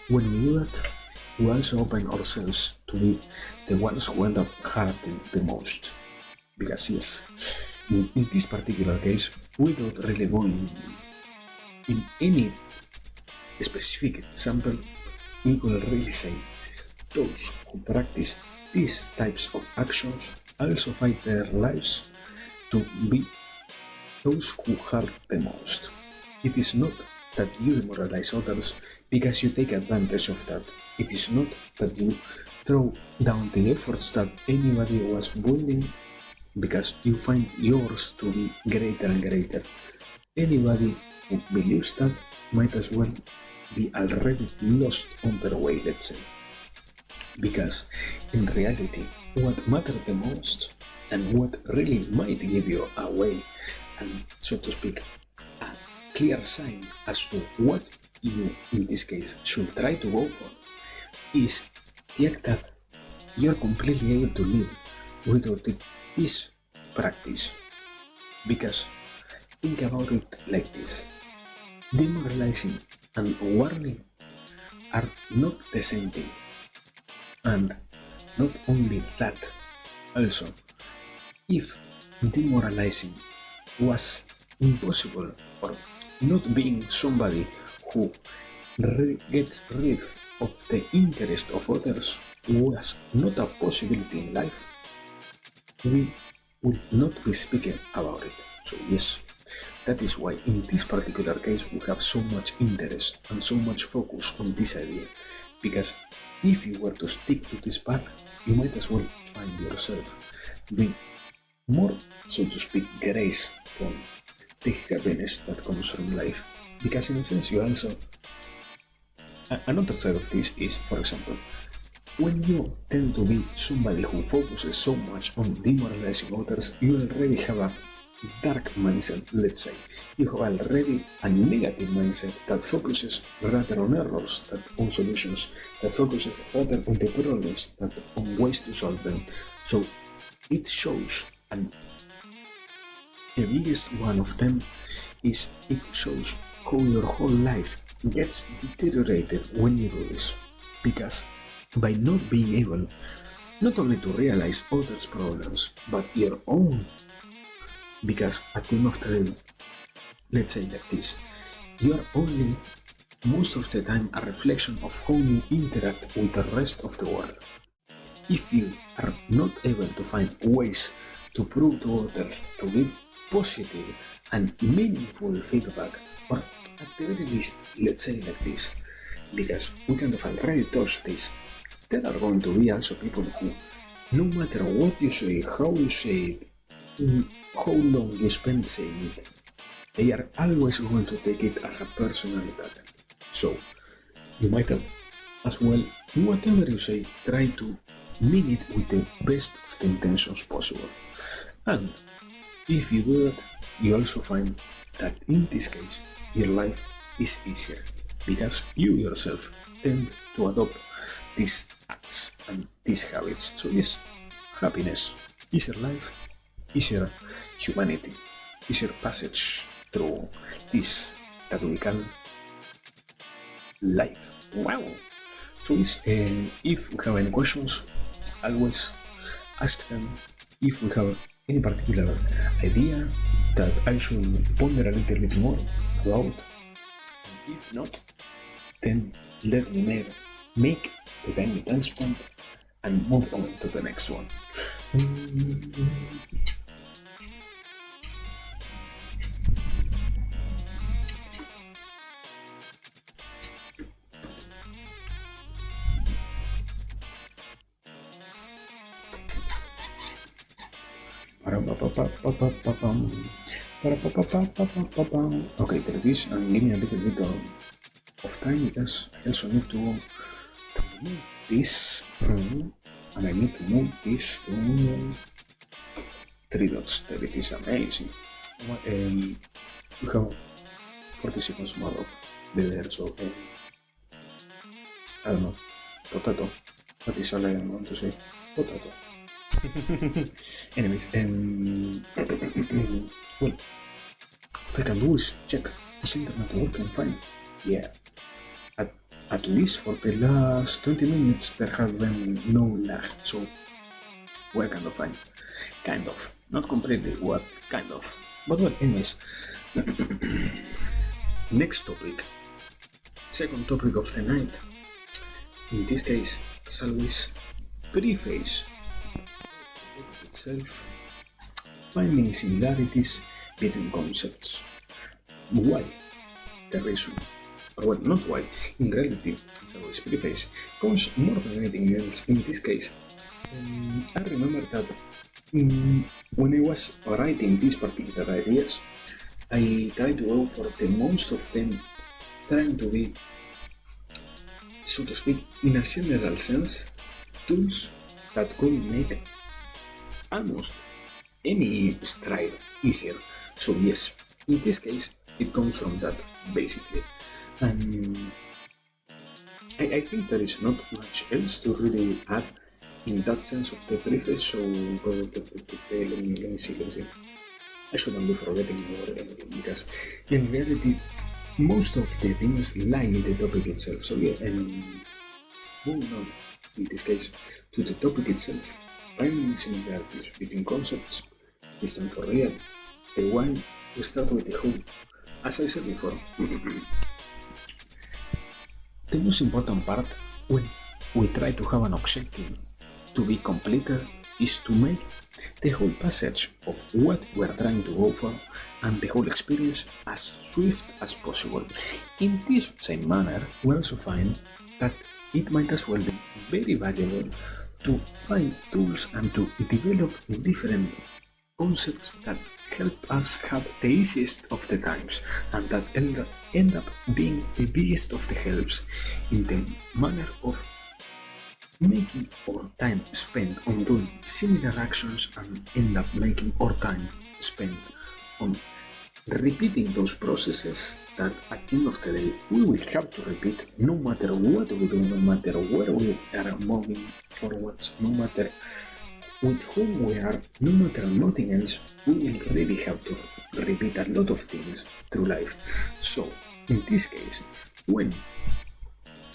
when we do that, we also open ourselves to be the ones who end up hurting the most. Because yes, in this particular case, we don't really go in any specific example. We could really say those who practice these types of actions also fight their lives to be those who hurt the most. It is not that you demoralize others because you take advantage of that. It is not that you throw down the efforts that anybody was building because you find yours to be greater and greater. Anybody who believes that might as well be already lost on their way, let's say. Because in reality, what matters the most and what really might give you away and, so to speak, a clear sign as to what you, in this case, should try to go for is the act that you're completely able to live without this practice. Because think about it like this: demoralizing and warning are not the same thing. And not only that, also, if demoralizing was impossible, or not being somebody who gets rid of the interest of others was not a possibility in life, we would not be speaking about it. So yes, that is why in this particular case we have so much interest and so much focus on this idea, because if you were to stick to this path, you might as well find yourself with more, so to speak, grace from the happiness that comes from life. Because in a sense you also, another side of this is, for example, when you tend to be somebody who focuses so much on demoralizing others, you already have a dark mindset, let's say. You have already a negative mindset that focuses rather on errors than on solutions, that focuses rather on the problems than on ways to solve them. So it shows, and the biggest one of them is it shows how your whole life gets deteriorated when you do this. Because by not being able not only to realize others' problems, but your own. Because at the end of the day, let's say like this, you are only most of the time a reflection of how you interact with the rest of the world. If you are not able to find ways to prove to others to give positive and meaningful feedback, or at the very least, let's say like this, because we kind of already touched this, there are going to be also people who, no matter what you say, how you say it, how long you spend saying it, they are always going to take it as a personal attack. So you might have as well, whatever you say, try to mean it with the best of the intentions possible. And if you do that, you also find that in this case, your life is easier because you yourself tend to adopt these acts and these habits. So, yes, happiness, easier life, easier humanity, easier passage through this that we call life. Wow! So, yes, if we have any questions, always ask them. If we have any particular idea that I should ponder a little bit more about, and if not, then let me make the tiny time stamp and move on to the next one. Okay, there it is, and give me a little bit of time because I also need to move this, and I need to move this to 3 dots. There it is, amazing. We have 40 seconds more of the layer, so I don't know, potato. That is all I want to say, potato. Anyways, well, what I can do is check, is internet working fine? Yeah, at least for the last 20 minutes there has been no lag, so we're kind of fine. Kind of, not completely, what kind of, but well, anyways. Next topic, second topic of the night, in this case, as always, preface itself, finding similarities between concepts. Why? The reason, or well, not why, in reality, as always, preface comes more than anything else in this case. I remember that when I was writing these particular ideas, I tried to go for the most of them, trying to be, so to speak, in a general sense, tools that could make almost any stride easier. So yes, in this case, it comes from that, basically. And I think there is not much else to really add in that sense of the preface, so let me see. I shouldn't be forgetting more anything, because in reality, most of the things lie in the topic itself. So yeah, and moving on, in this case, to the topic itself, finding similarities between concepts, this time for real, the why, we start with the who. As I said before, the most important part when we try to have an objective to be completed is to make the whole passage of what we are trying to go for and the whole experience as swift as possible. In this same manner, we also find that it might as well be very valuable to find tools and to develop different concepts that help us have the easiest of the times and that end up being the biggest of the helps, in the manner of making our time spent on doing similar actions and end up making our time spent on repeating those processes that at the end of the day we will have to repeat, no matter what we do, no matter where we are moving forwards, no matter with whom we are, no matter nothing else, we will really have to repeat a lot of things through life. So in this case, when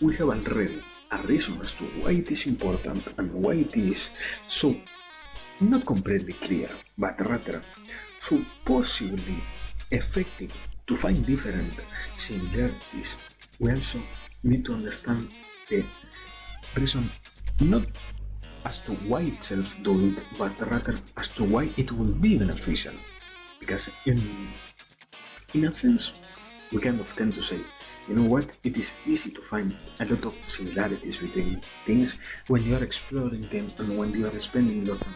we have already a reason as to why it is important and why it is so not completely clear, but rather so possibly effective to find different similarities, we also need to understand the reason, not as to why itself do it, but rather as to why it will be beneficial. Because in a sense, we kind of tend to say, you know what, it is easy to find a lot of similarities between things when you are exploring them and when you are spending your time.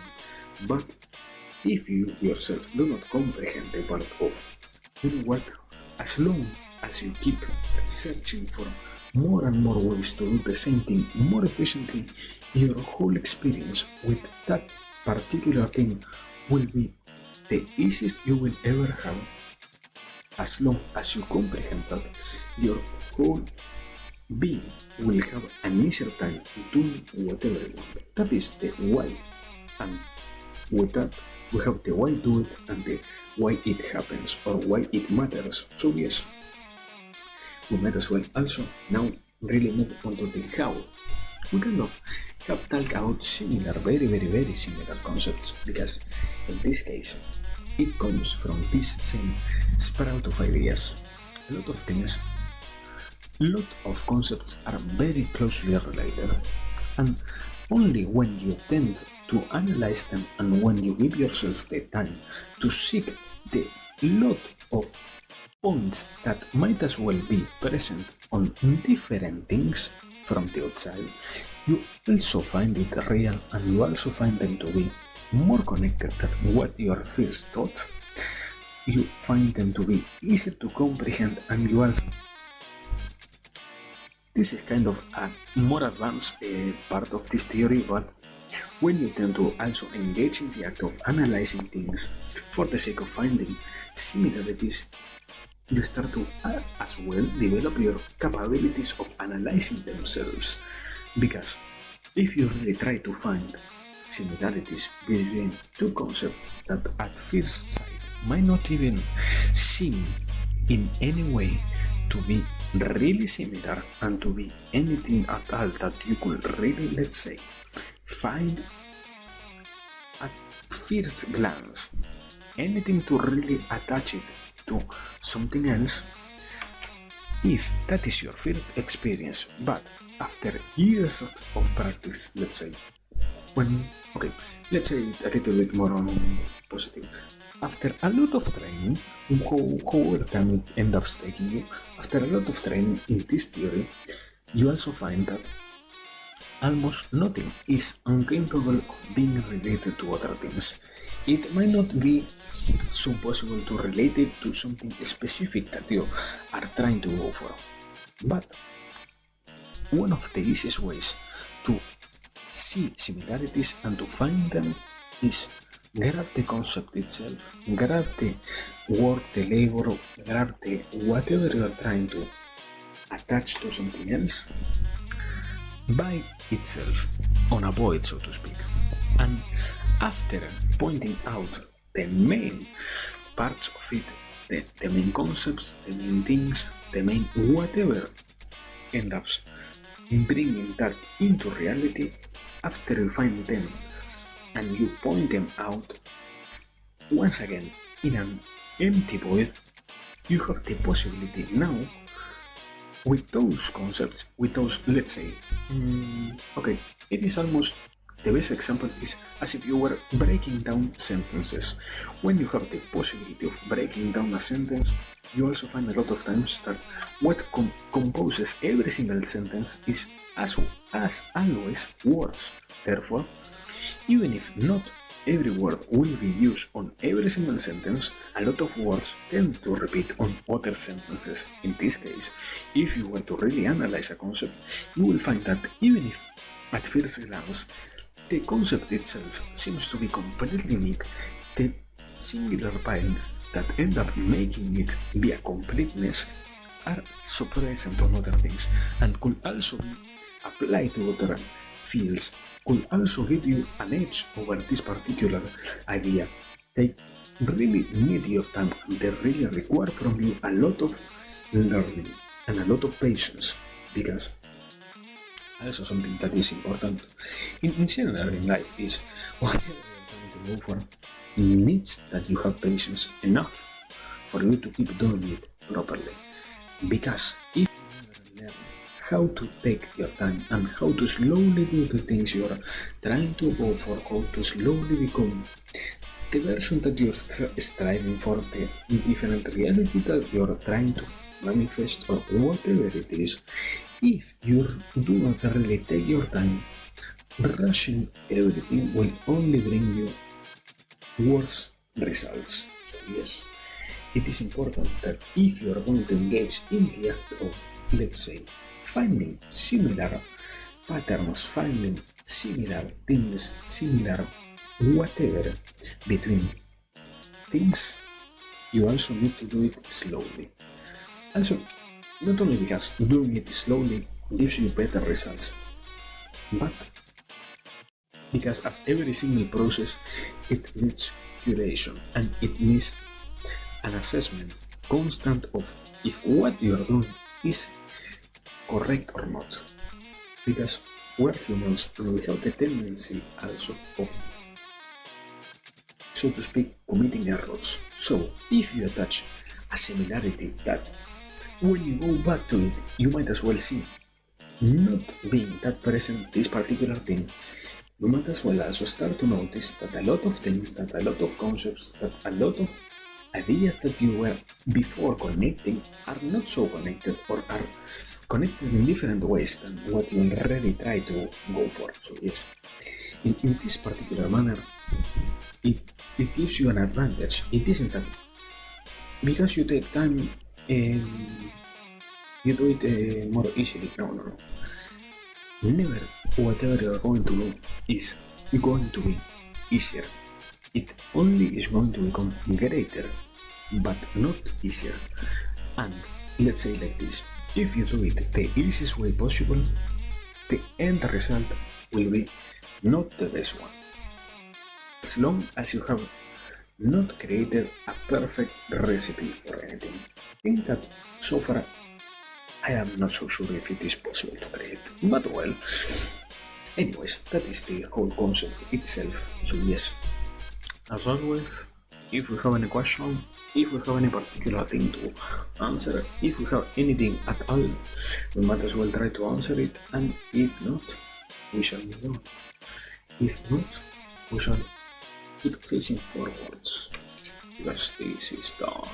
But if you yourself do not comprehend the part of, you know what, as long as you keep searching for more and more ways to do the same thing more efficiently, your whole experience with that particular thing will be the easiest you will ever have. As long as you comprehend that, your whole being will have an easier time doing whatever you want. That is the why. And with that, we have the why do it and the why it happens or why it matters. So yes, we might as well also now really move on to the how. We kind of have talked about similar, very similar concepts because in this case, it comes from this same sprout of ideas. A lot of things, a lot of concepts are very closely related, and only when you tend to analyze them and when you give yourself the time to seek the lot of points that might as well be present on different things from the outside, you also find it real and you also find them to be more connected than what your first thought. You find them to be easier to comprehend and you also... This is kind of a more advanced part of this theory, but when you tend to also engage in the act of analyzing things for the sake of finding similarities, you start to as well develop your capabilities of analyzing themselves. Because if you really try to find similarities between two concepts that at first sight might not even seem in any way to be really similar and to be anything at all that you could really, let's say, find at first glance, anything to really attach it to something else, if that is your first experience, but after years of practice, let's say, let's say it a little bit more positive. After a lot of training, however time it ends up taking you, after a lot of training in this theory, you also find that almost nothing is incapable of being related to other things. It might not be so possible to relate it to something specific that you are trying to go for, but one of the easiest ways to see similarities and to find them is grab the concept itself, grab the work, the labor, grab the whatever you are trying to attach to something else by itself, on a void, so to speak. And after pointing out the main parts of it, the main concepts, the main things, the main whatever end up bringing that into reality, after you find them and you point them out, once again in an empty void, you have the possibility now with those concepts, with those, let's say, it is almost the best example is as if you were breaking down sentences. When you have the possibility of breaking down a sentence, you also find a lot of times that what composes every single sentence is as always words. Therefore, even if not every word will be used on every single sentence, a lot of words tend to repeat on other sentences. In this case, if you were to really analyze a concept, you will find that even if at first glance the concept itself seems to be completely unique, the singular points that end up making it be a completeness are so present on other things and could also be applied to other fields, could also give you an edge over this particular idea. They really need your time and they really require from you a lot of learning and a lot of patience, because also something that is important in general in life is whatever you're trying to go for needs that you have patience enough for you to keep doing it properly. Because if you never learn how to take your time and how to slowly do the things you're trying to go for, how to slowly become the version that you're striving for, the different reality that you're trying to manifest or whatever it is, if you do not really take your time, rushing everything will only bring you worse results. So yes, it is important that if you are going to engage in the act of, let's say, finding similar patterns, finding similar things, similar whatever between things, you also need to do it slowly. Also, not only because doing it slowly gives you better results, but because as every single process, it needs curation and it needs an assessment constant of if what you are doing is correct or not. Because we're humans and we have the tendency also of, so to speak, committing errors. So if you attach a similarity that when you go back to it, you might as well see not being that present, this particular thing, you might as well also start to notice that a lot of things, that a lot of concepts, that a lot of ideas that you were before connecting are not so connected or are connected in different ways than what you already try to go for. So yes, in this particular manner, it gives you an advantage. It isn't that because you take time you do it more easily. No. Never whatever you are going to do is going to be easier. It only is going to become greater, but not easier. And let's say like this, if you do it the easiest way possible, the end result will be not the best one. As long as you have not created a perfect recipe for anything. I think that so far I am not so sure if it is possible to create, but well, anyways, that is the whole concept itself. So yes, as always, if we have any question, if we have any particular thing to answer, if we have anything at all, we might as well try to answer it, and if not, we shall move on. If not, we shall keep facing forwards, because this is done.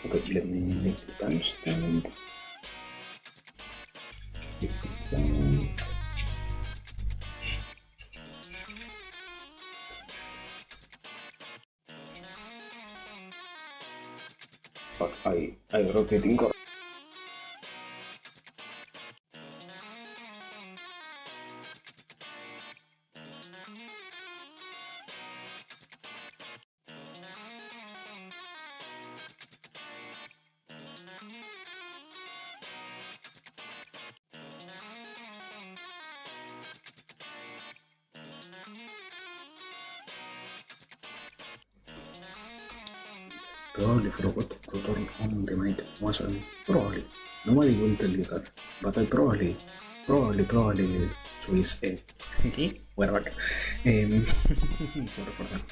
Okay, let me make the timestamp. 55. Fuck, I wrote it incorrect. Probably forgot to turn on the mic once again. Probably. Nobody will tell you that. But I probably. So yes, okay, we're back. Sorry for that.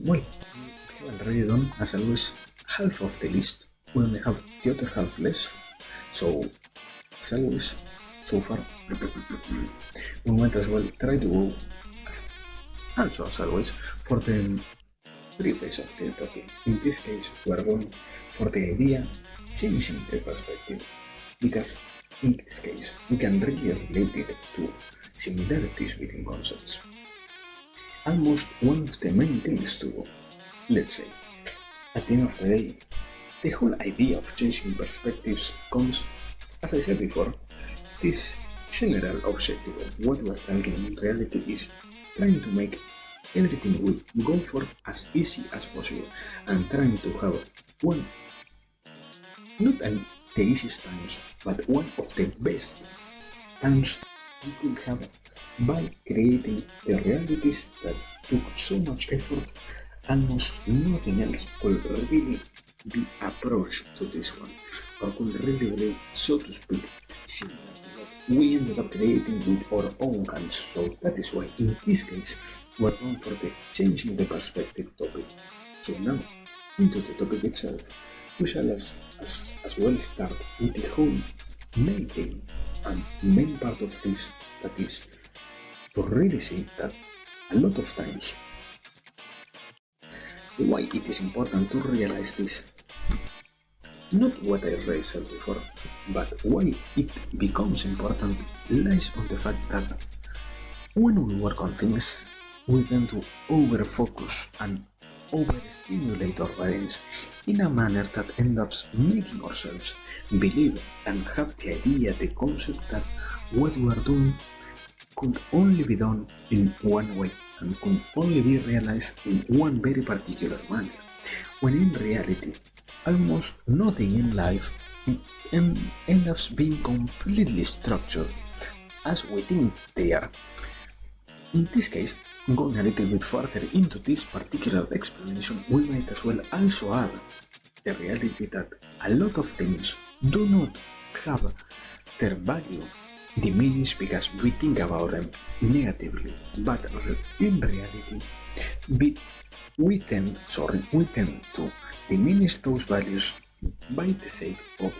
Well, we have already done, as always, half of the list. We only have the other half left. So, as always, so far, we might as well try to go, as always, for the preface of the topic. In this case, we are going for the idea changing the perspective, because in this case we can really relate it to similarities between concepts. Almost one of the main things to do, let's say, at the end of the day, the whole idea of changing perspectives comes, as I said before, this general objective of what we're talking in reality is trying to make everything we go for as easy as possible, and trying to have one, not the easiest times, but one of the best times we could have by creating the realities that took so much effort. Almost nothing else could really be approached to this one, or could really, so to speak, similar to what we ended up creating with our own hands. So that is why in this case we're going for the changing the perspective topic. So now, into the topic itself, we shall as well start with the whole main thing and main part of this, that is to really see that a lot of times why it is important to realize this. Not what I already said before, but why it becomes important lies on the fact that When we work on things, we tend to overfocus and overstimulate our brains in a manner that ends up making ourselves believe and have the idea, the concept that what we are doing could only be done in one way and could only be realized in one very particular manner, when in reality, almost nothing in life ends up being completely structured as we think they are. In this case, going a little bit further into this particular explanation, we might as well also add the reality that a lot of things do not have their value diminished because we think about them negatively, but in reality, we tend to diminish those values by the sake of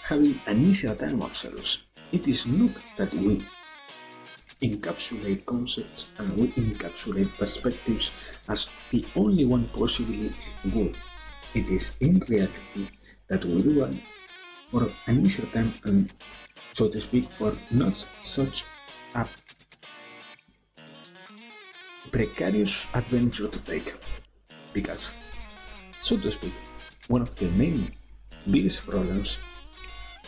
having an easier time ourselves. It is not that we encapsulate concepts and we encapsulate perspectives as the only one possibly good. It is in reality that we do it for an easier time and, so to speak, for not such a precarious adventure to take. Because, so to speak, one of the main biggest problems,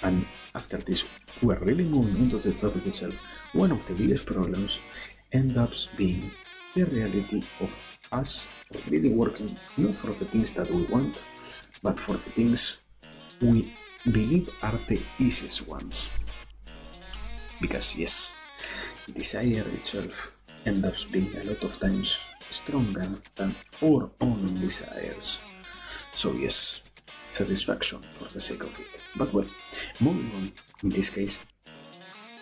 and after this we're really moving into the topic itself, one of the biggest problems ends up being the reality of us really working not for the things that we want, but for the things we believe are the easiest ones. Because yes, desire itself ends up being a lot of times stronger than our own desires. So yes, satisfaction for the sake of it. But well, moving on in this case,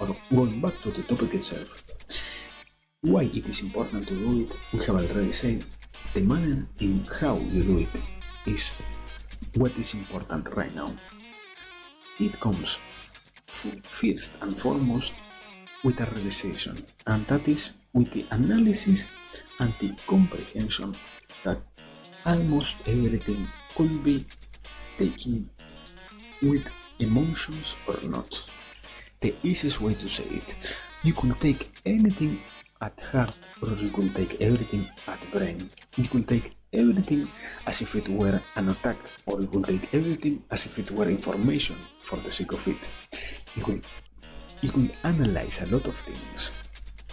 or going back to the topic itself, why it is important to do it, we have already said, the manner in how you do it is what is important right now. It comes first and foremost with a realization, and that is with the analysis and the comprehension that almost everything could be taken with emotions or not. The easiest way to say it, you could take anything at heart or you could take everything at brain. You could take everything as if it were an attack, or you could take everything as if it were information for the sake of it. You could analyze a lot of things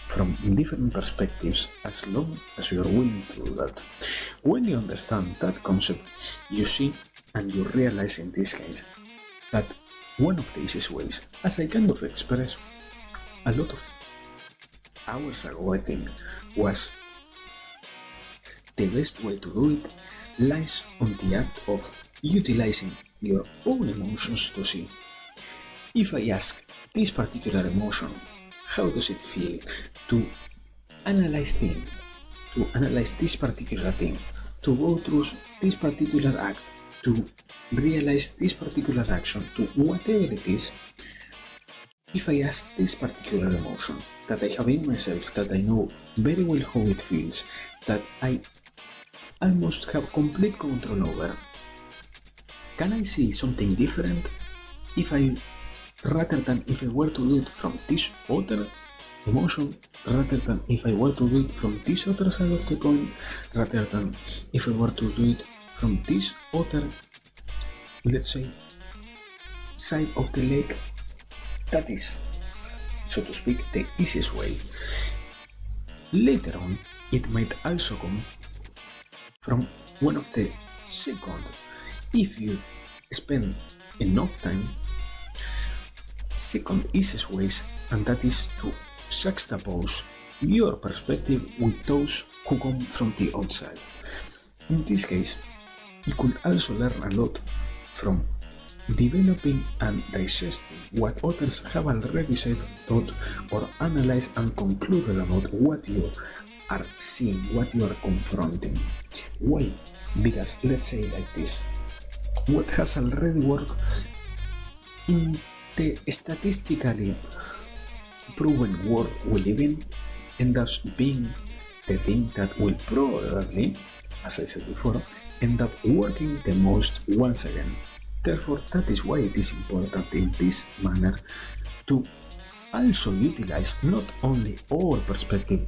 from different perspectives as long as you are willing to do that. When you understand that concept, you see and you realize in this case that one of the easiest ways, as I kind of expressed a lot of hours ago, I think, was the best way to do it lies on the act of utilizing your own emotions to see. If I ask this particular emotion, how does it feel to analyze this particular thing, to go through this particular act, to realize this particular action, to whatever it is, if I ask this particular emotion that I have in myself, that I know very well how it feels, that I almost have complete control over, can I see something different rather than if I were to do it from this other emotion, rather than if I were to do it from this other side of the coin, rather than if I were to do it from this other, let's say, side of the lake? That is, so to speak, the easiest way. Later on, it might also come from one of the second, if you spend enough time, second easiest ways, and that is to juxtapose your perspective with those who come from the outside. In this case, you could also learn a lot from developing and digesting what others have already said, thought, or analyzed and concluded about what you are seeing, what you are confronting. Why? Because let's say like this, what has already worked in the statistically proven world we live in ends up being the thing that will probably, as I said before, end up working the most once again. Therefore, that is why it is important in this manner to also utilize not only our perspective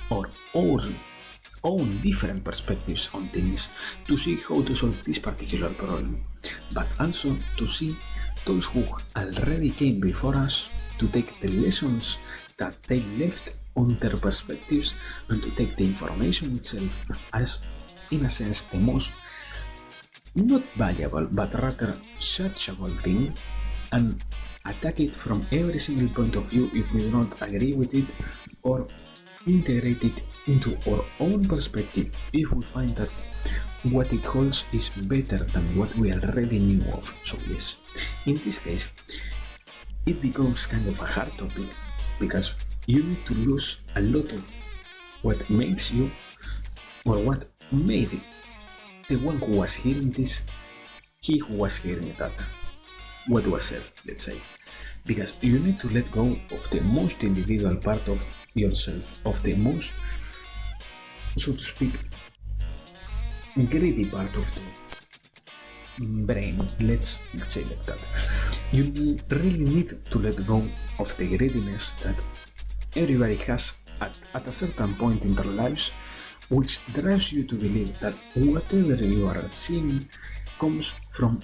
or our own different perspectives on things to see how to solve this particular problem, but also to see those who already came before us, to take the lessons that they left on their perspectives, and to take the information itself as, in a sense, the most not valuable but rather searchable thing, and attack it from every single point of view if we do not agree with it, or integrate it into our own perspective if we find that what it holds is better than what we already knew of. So yes, in this case, it becomes kind of a hard topic because you need to lose a lot of what makes you, or what made the one who was hearing this, he who was hearing that, what was said, let's say. Because you need to let go of the most individual part of yourself, of the most, so to speak, greedy part of the brain, let's say like that. You really need to let go of the greediness that everybody has at a certain point in their lives, which drives you to believe that whatever you are seeing comes from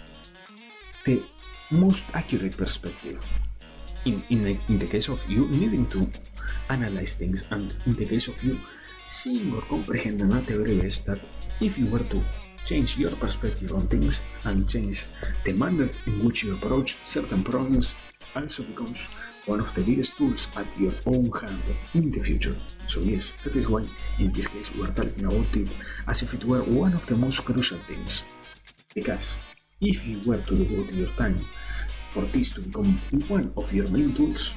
the most accurate perspective. In the case of you needing to analyze things, and in the case of you seeing or comprehending at the very best that if you were to change your perspective on things and change the manner in which you approach certain problems, also becomes one of the biggest tools at your own hand in the future. So yes, that is why in this case we are talking about it as if it were one of the most crucial things. Because if you were to devote your time for this to become one of your main tools,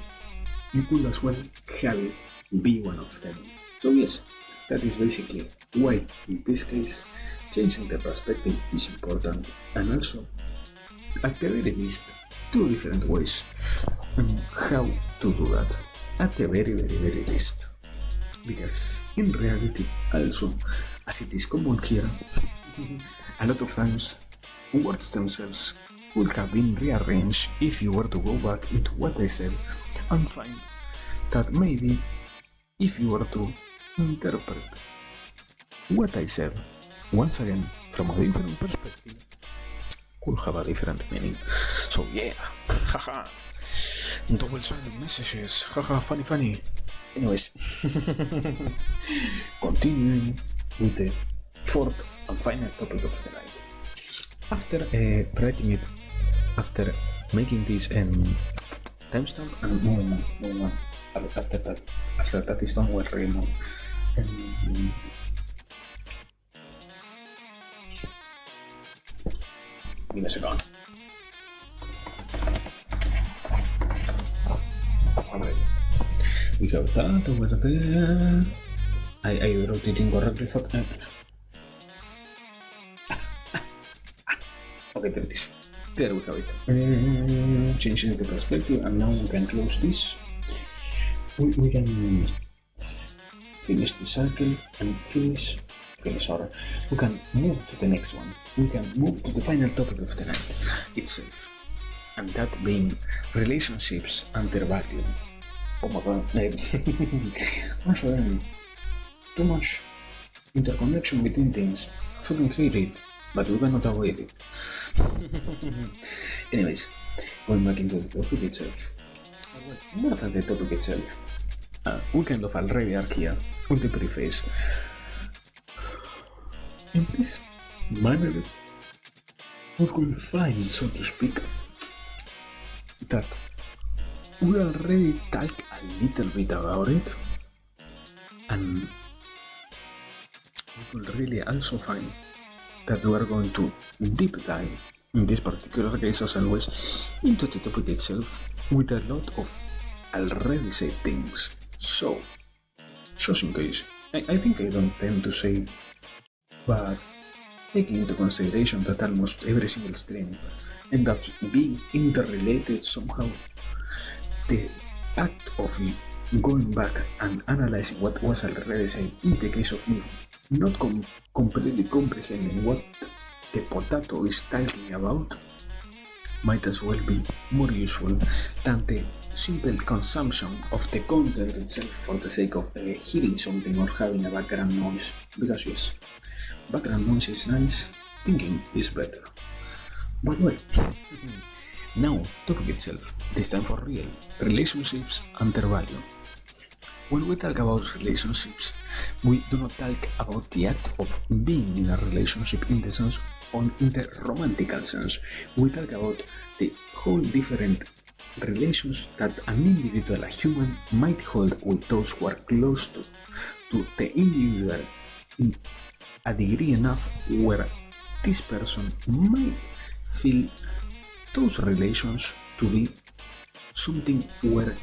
you could as well have it be one of them. So yes, that is basically why in this case changing the perspective is important, and also at the very least 2 different ways on how to do that, at the very least. Because in reality also, as it is common here, a lot of times words themselves would have been rearranged if you were to go back into what I said and find that maybe if you were to interpret what I said once again from a different perspective, could have a different meaning. So yeah, haha, double-sided messages, haha, funny. Anyways, continuing with the 4th and final topic of the night. After writing it, after making this timestamp and moving on, after that is done, we'll remove. Give us a second. Alright. We have that over there. I wrote it incorrectly. Okay, there it is. There we have it. Changing the perspective, and now we can close this. We can finish the circle and finish, sorry. We can move to the next one. We can move to the final topic of the night itself, and that being relationships and their value. Oh my god, too much interconnection between things. I fucking hate it, but we cannot avoid it. Anyways, going back into the topic itself. More than the topic itself, we kind of already are here on the preface. In this manner, we could find, so to speak, that we already talked a little bit about it, and we could really also find that we are going to deep dive, in this particular case as always, into the topic itself with a lot of already said things. So, just in case, I think I don't tend to say, but taking into consideration that almost every single stream ends up being interrelated somehow, the act of going back and analyzing what was already said, in the case of you not completely comprehending what the potato is talking about, might as well be more useful than the simple consumption of the content itself for the sake of hearing something or having a background noise. Because yes, background noise is nice, thinking is better. But well, now topic itself, this time for real, relationships and their value. When we talk about relationships, we do not talk about the act of being in a relationship in the sense in the romantical sense. We talk about the whole different relations that an individual, a human, might hold with those who are close to the individual in a degree enough where this person might feel those relations to be something where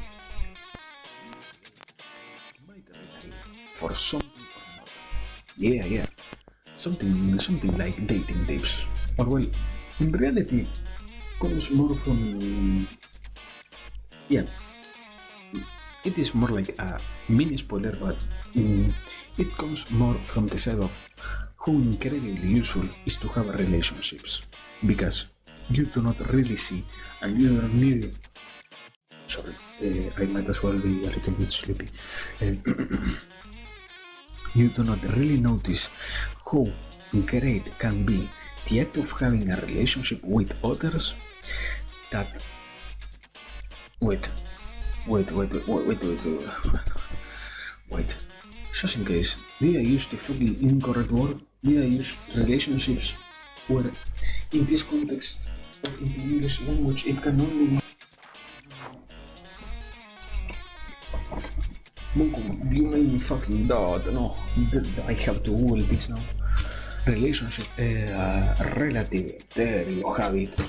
might rely for something or not. Yeah. Something like dating tips. Or well, in reality comes more from it is more like a mini spoiler, but it comes more from the side of how incredibly useful is to have relationships, because you do not really see and you don't need. Sorry, I might as well be a little bit sleepy. You do not really notice how great can be the act of having a relationship with others that wait. Just in case, did I use the fucking incorrect word? Did I use relationships where in this context or in the English language it can only be Monko, you made me fucking dot. No, I have to Google this now. Relationship, relative. There you have it. I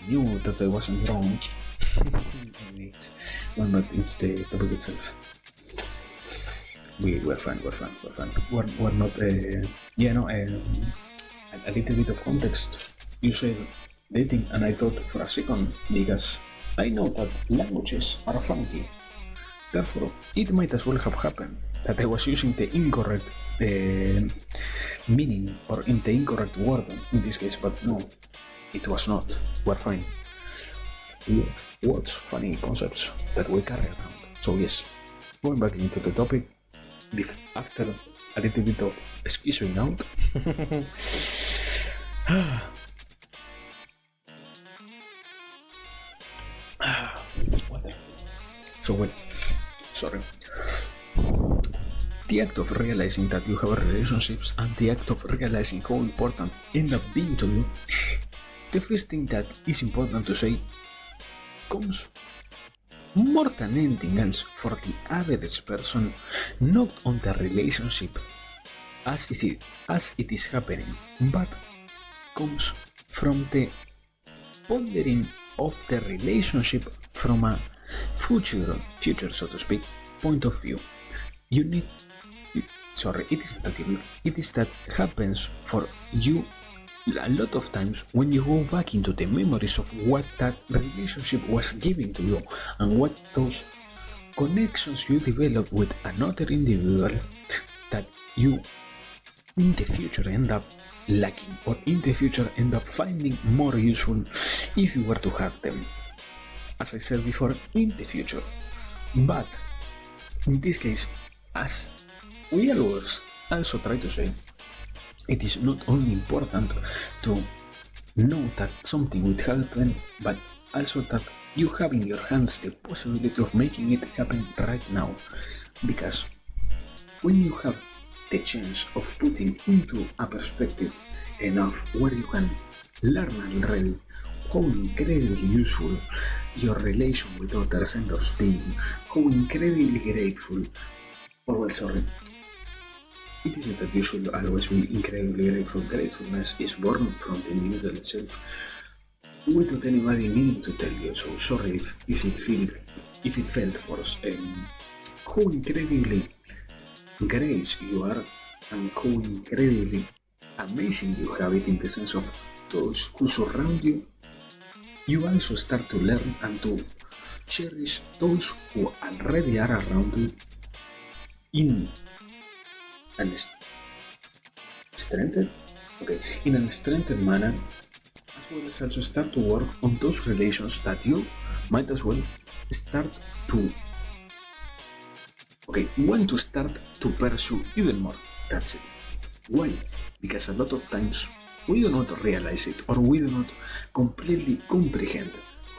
knew that I wasn't wrong. Anyways, we're not into the topic itself. We're fine. We're not. A little bit of context. You said dating, and I thought for a second because I know that languages are funky. Therefore, it might as well have happened that I was using the incorrect meaning or in the incorrect word in this case, but no, it was not. We're fine. Words, funny concepts that we carry around. So yes, going back into the topic, after a little bit of squeezing out. Water. So wait. Sorry. The act of realizing that you have relationships and the act of realizing how important end up being to you, the first thing that is important to say comes more than anything else for the average person, not on the relationship as it is happening, but comes from the pondering of the relationship from a future so to speak point of view. It is that happens for you a lot of times when you go back into the memories of what that relationship was giving to you and what those connections you develop with another individual that you in the future end up lacking or in the future end up finding more useful if you were to have them, as I said before, in the future. But in this case, as we always also try to say, it is not only important to know that something will happen, but also that you have in your hands the possibility of making it happen right now. Because when you have the chance of putting into a perspective enough where you can learn already how incredibly useful your relation with others ends up being, how incredibly grateful, it isn't that you should always be incredibly grateful. Gratefulness is born from the individual itself, without anybody needing to tell you. So sorry if it felt forced. How incredibly great you are, and how incredibly amazing you have it in the sense of those who surround you. You also start to learn and to cherish those who already are around you in an strengthened manner, as well as also start to work on those relations that you might as well start to want to start to pursue even more. That's it. Why? Because a lot of times we do not realize it, or we do not completely comprehend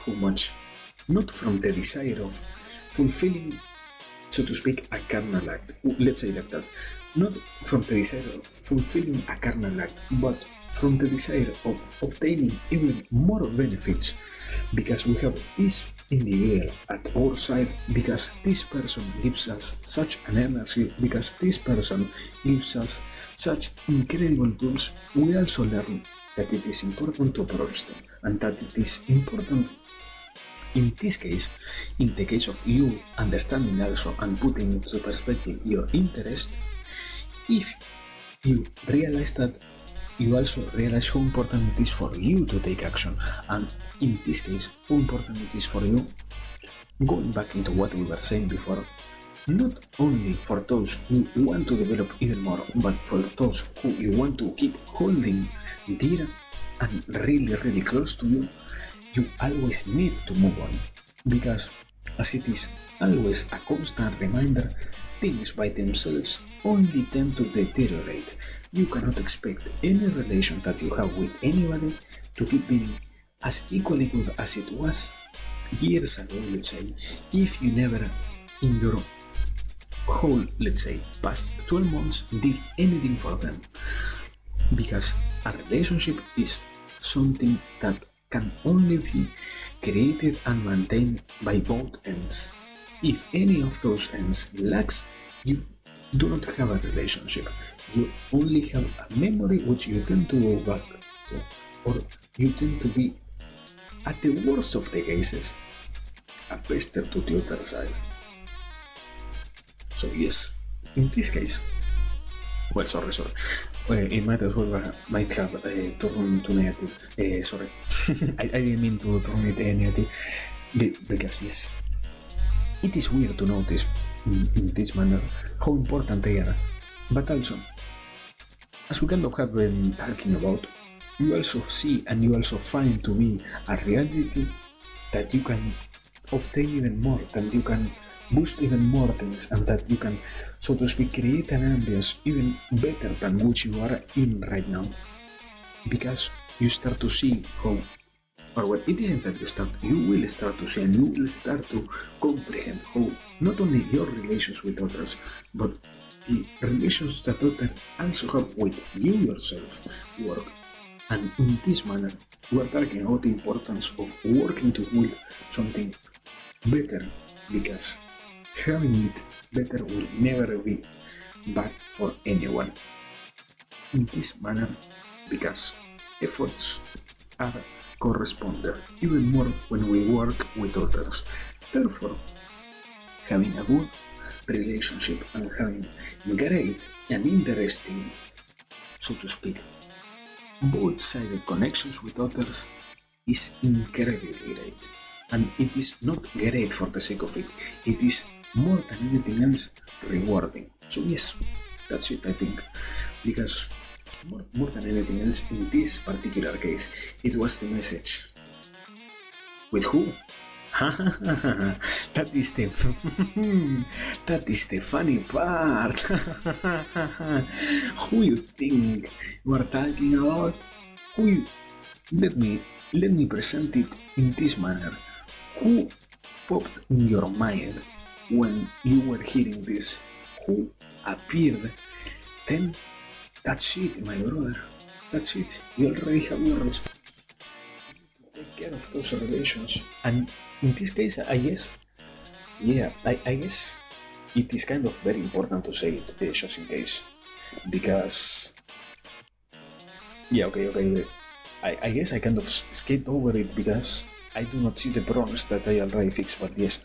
how much, not from the desire of fulfilling, so to speak, a carnal act, let's say like that, not from the desire of fulfilling a carnal act, but from the desire of obtaining even more benefits, because we have this individual at our side, because this person gives us such an energy, because this person gives us such incredible tools. We also learn that it is important to approach them, and that it is important, in this case, in the case of you understanding also and putting into perspective your interest, if you realize that, you also realize how important it is for you to take action, and in this case, how important it is for you, going back into what we were saying before, not only for those who want to develop even more, but for those who you want to keep holding dear and really close to you, you always need to move on, because as it is always a constant reminder, things by themselves only tend to deteriorate. You cannot expect any relation that you have with anybody to keep being as equally good as it was years ago, let's say, if you never in your whole, let's say, past 12 months did anything for them. Because a relationship is something that can only be created and maintained by both ends. If any of those ends lacks, you do not have a relationship. You only have a memory which you tend to go back to, or you tend to be, at the worst of the cases, a pester to the other side. So yes, in this case, well, sorry. It might as well might have turned to negative. Sorry, I didn't mean to turn it negative, because yes, it is weird to notice in this manner how important they are. But also, as we kind of have been talking about, you also see and you also find to be a reality that you can obtain even more, that you can boost even more things, and that you can, so to speak, create an ambience even better than which you are in right now. Because you start to see how, or well, it isn't that you start, you will start to see and you will start to comprehend how not only your relations with others, but the relations that others also have with you yourself work. And in this manner, we are talking about the importance of working to build something better, because having it better will never be bad for anyone. In this manner, because efforts are corresponded even more when we work with others. Therefore, having a good relationship and having great and interesting, so to speak, both-sided connections with others is incredibly great. And it is not great for the sake of it. It is more than anything else rewarding. So yes, that's it, I think. Because more than anything else, in this particular case, it was the message. With who? that is the that is the funny part. Who you think you are talking about? Let me present it in this manner. Who popped in your mind when you were hearing this? Who appeared? Then that's it, my brother. That's it. You already have your response. You need to take care of those relations. And in this case, I guess, I guess it is kind of very important to say it, just in case. Because, okay. I guess I kind of skipped over it because I do not see the problems that I already fixed, but yes,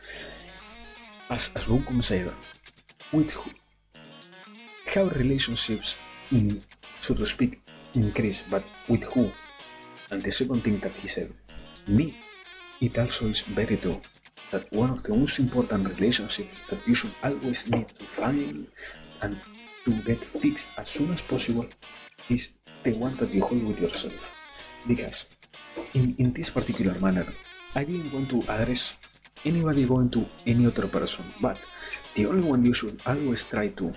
as Wukum said, with how relationships, so to speak, increase, but with who? And the second thing that he said, me, it also is very true that one of the most important relationships that you should always need to find and to get fixed as soon as possible is the one that you hold with yourself. Because in this particular manner, I didn't want to address anybody going to any other person, but the only one you should always try to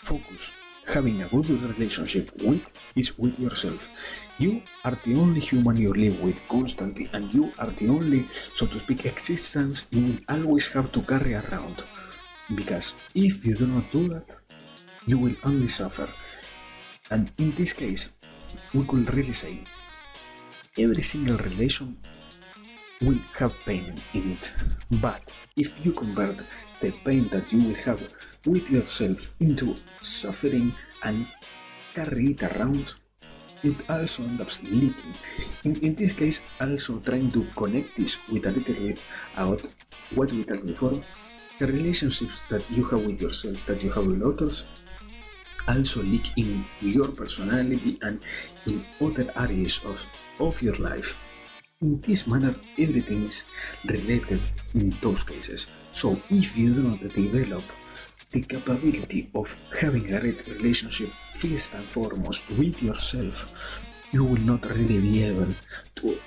focus having a good relationship with is with yourself. You are the only human you live with constantly, and you are the only, so to speak, existence you will always have to carry around. Because if you do not do that, you will only suffer. And in this case, we could really say every single relation will have pain in it. But if you convert the pain that you will have with yourself into suffering and carry it around, it also ends up leaking. In this case, also trying to connect this with a little bit about what we talked before, the relationships that you have with yourself, that you have with others, also leak in your personality and in other areas of your life. In this manner, everything is related in those cases. So if you do not develop the capability of having a great relationship first and foremost with yourself, you will not really be able to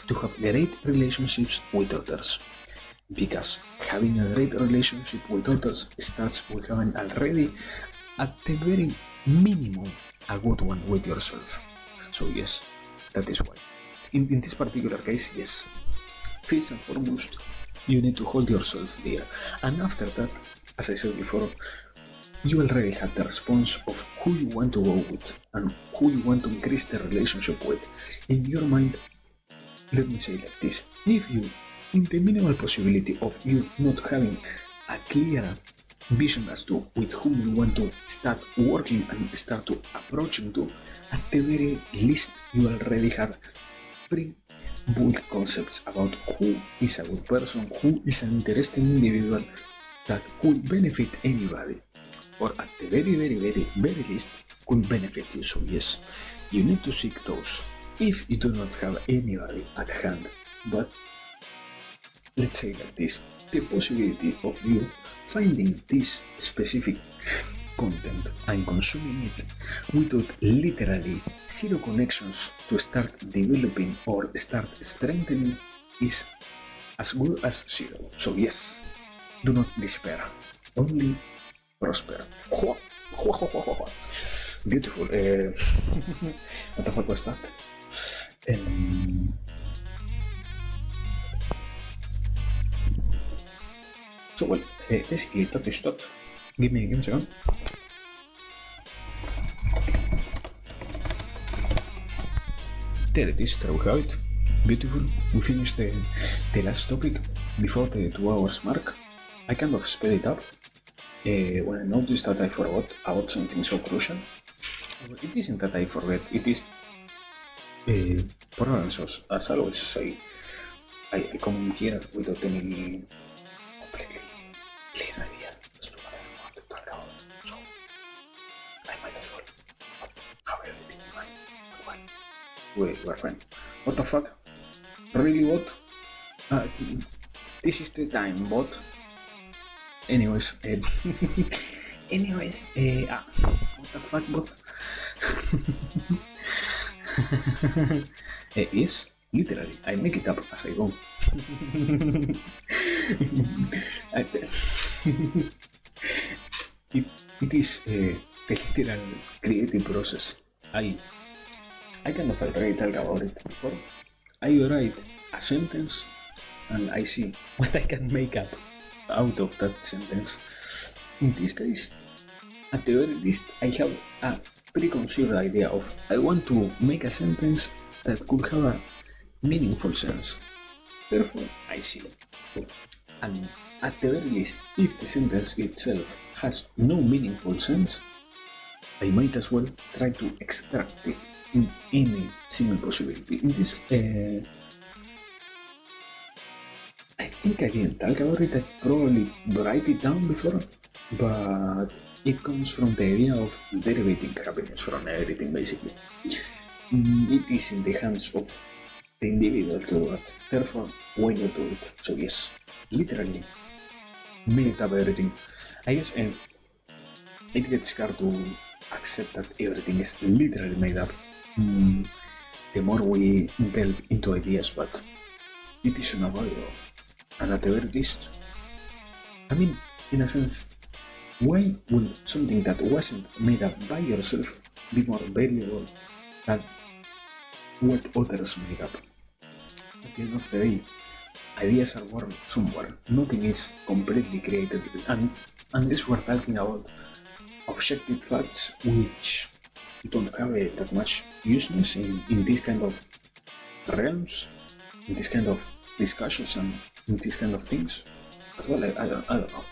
to have great relationships with others. Because having a great relationship with others starts with having already, at the very minimum, a good one with yourself. So yes, that is why. In this particular case, yes, first and foremost, you need to hold yourself there. And after that, as I said before, you already have the response of who you want to go with and who you want to increase the relationship with. In your mind, let me say like this: if you, in the minimal possibility of you not having a clear vision as to with whom you want to start working and start to approaching to, at the very least you already have pre-built concepts about who is a good person, who is an interesting individual that could benefit anybody, or at the very least could benefit you. So yes, you need to seek those if you do not have anybody at hand. But let's say like this: the possibility of you finding this specific content and consuming it without literally zero connections to start developing or start strengthening is as good as zero. So yes, do not despair, only prosper. Beautiful. What the fuck was that? So well, basically that is that. Give me a second. There it is, there we have it. Beautiful. We finished the last topic before the 2 hours mark. I kind of sped it up when I noticed that I forgot about something so crucial. But it isn't that I forget, it is problems, as I always say. I come here without any completely clear idea as to what I want to talk about. So I might as well have everything in mind. But we're fine. What the fuck? Really, what? This is the time, bot. Anyways, what the fuck, bot? Is literally, I make it up as I go. It is the literal creative process. I kind of already talked about it before. I write a sentence and I see what I can make up out of that sentence. In this case, at the very least, I have a preconceived idea of I want to make a sentence that could have a meaningful sense. Therefore, I see. And at the very least, if the sentence itself has no meaningful sense, I might as well try to extract it in any single possibility. In this, I think I didn't talk about it. I probably write it down before, but it comes from the idea of derivating happiness from everything, basically. It is in the hands of the individual to do that. Therefore, why not do it? So yes, literally made up everything. I guess it gets hard to accept that everything is literally made up. the more we delve into ideas, but it is unavoidable. And at the very least, I mean, in a sense, why would something that wasn't made up by yourself be more valuable than what others made up? At the end of the day, ideas are born somewhere. Nothing is completely created, and unless we're talking about objective facts which don't have that much useness in this kind of realms, in this kind of discussions, and in these kind of things. But well, I don't know.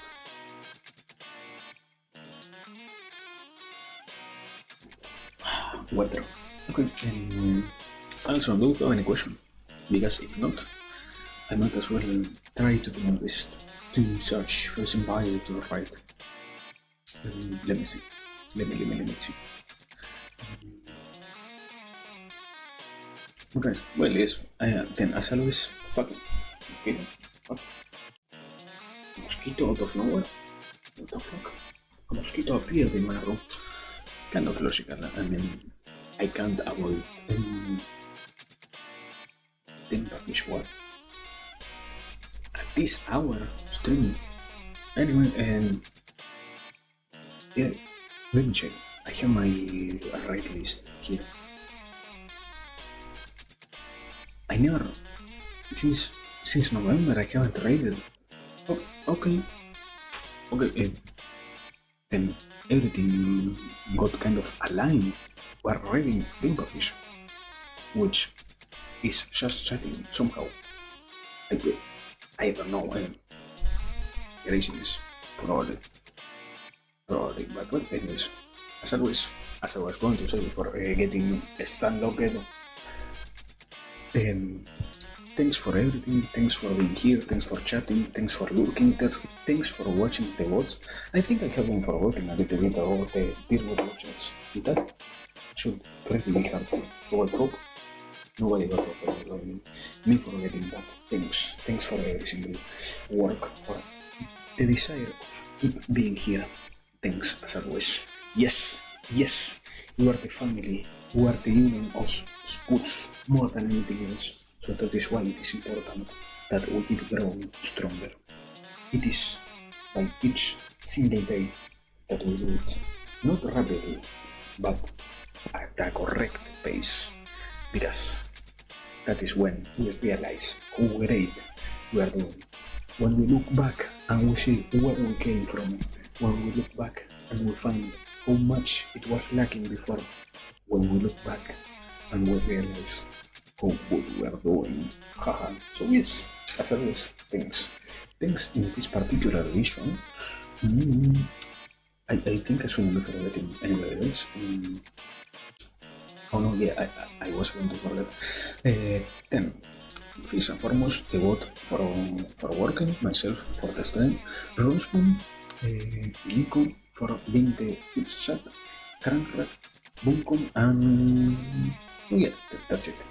Water. Okay. Also, do you have any question? Because if not, I might as well try to do my best to search for somebody to write. Let me see. Let me see. Okay, well, yes. Then, as always, fucking mosquito. Fuck. Mosquito out of nowhere? What the fuck? A mosquito appeared in my room. Kind of logical. I mean, I can't avoid Fish what? At this hour streaming. Anyway, yeah, let me check. I have my right list here. I never since November I haven't raided. Oh, okay. Then everything got kind of aligned. We're raiding Fish, which is just chatting somehow. I don't know. Craziness, probably. But well, anyways, as always, as I was going to say before getting sunlocked, thanks for everything. Thanks for being here. Thanks for chatting. Thanks for lurking. Thanks for watching the VODs. I think I have been forgetting a little bit about the Dearwood watchers. That should really be helpful. So I hope nobody got offended by me forgetting that. Thanks for every single work, for the desire of keep being here. Thanks as always. Yes, you are the family. You are the union of Spuds more than anything else. So that is why it is important that we keep growing stronger. It is by each single day that we do it. Not rapidly, but at the correct pace. Because that is when we realize how great we are doing. When we look back and we see where we came from, when we look back and we find how much it was lacking before, when we look back and we realize how good we are doing. Haha. So yes, as always, thanks in this particular vision. I think I shouldn't be forgetting anybody else. Oh no, yeah, I was going to forget. Then, first and foremost, the vote for working, myself for the stream, Rosebon, Nico for being the fifth chat, Crankrack, Boomcom, and yeah, that's it.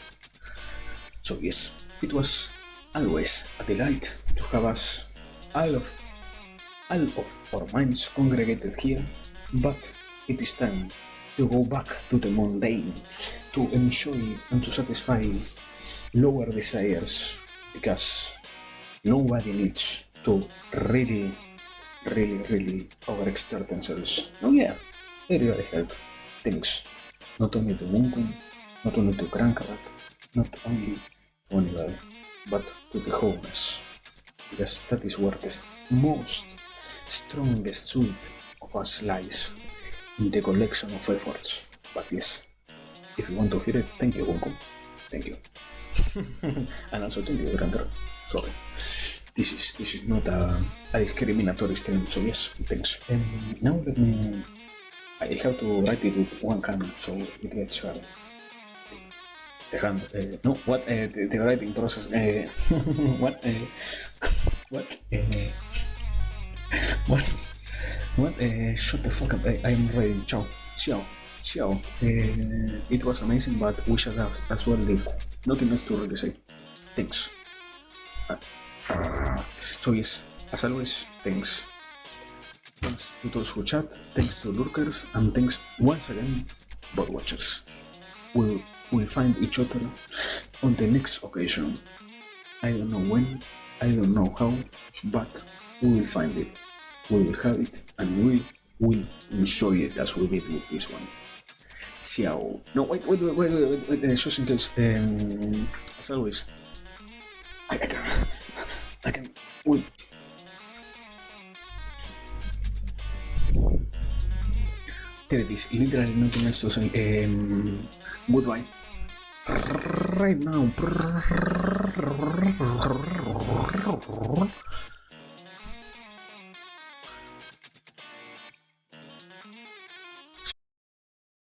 So yes, it was always a delight to have us all of our minds congregated here, but it is time to go back to the mundane, to enjoy and to satisfy lower desires, because nobody needs to really overexert themselves. Oh yeah, they really help things. Not only to Munkum, not only to Crankrack, not only to anybody, but to the wholeness. Because that is where the most strongest suit of us lies, in the collection of efforts. But yes, if you want to hear it, thank you, Munkum. Thank you. And also thank you, Crankrack. Sorry. This is not a discriminatory stream, so yes, thanks. And now let me... I have to write it with one hand, so it gets the hand. No, what? The writing process. What? What? Shut the fuck up. I am ready. Ciao. It was amazing, but we shall have as well leave. Nothing else to really say. Thanks. So yes, as always, thanks. Thanks to those who chat, thanks to lurkers, and thanks once again, bot watchers. We'll we'll find each other on the next occasion. I don't know when, I don't know how, but we will find it. We will have it, and we will enjoy it as we did with this one. Xiao. No, wait, just in case. As always, I can, wait. There it is, literally nothing else to say. Goodbye. Right now.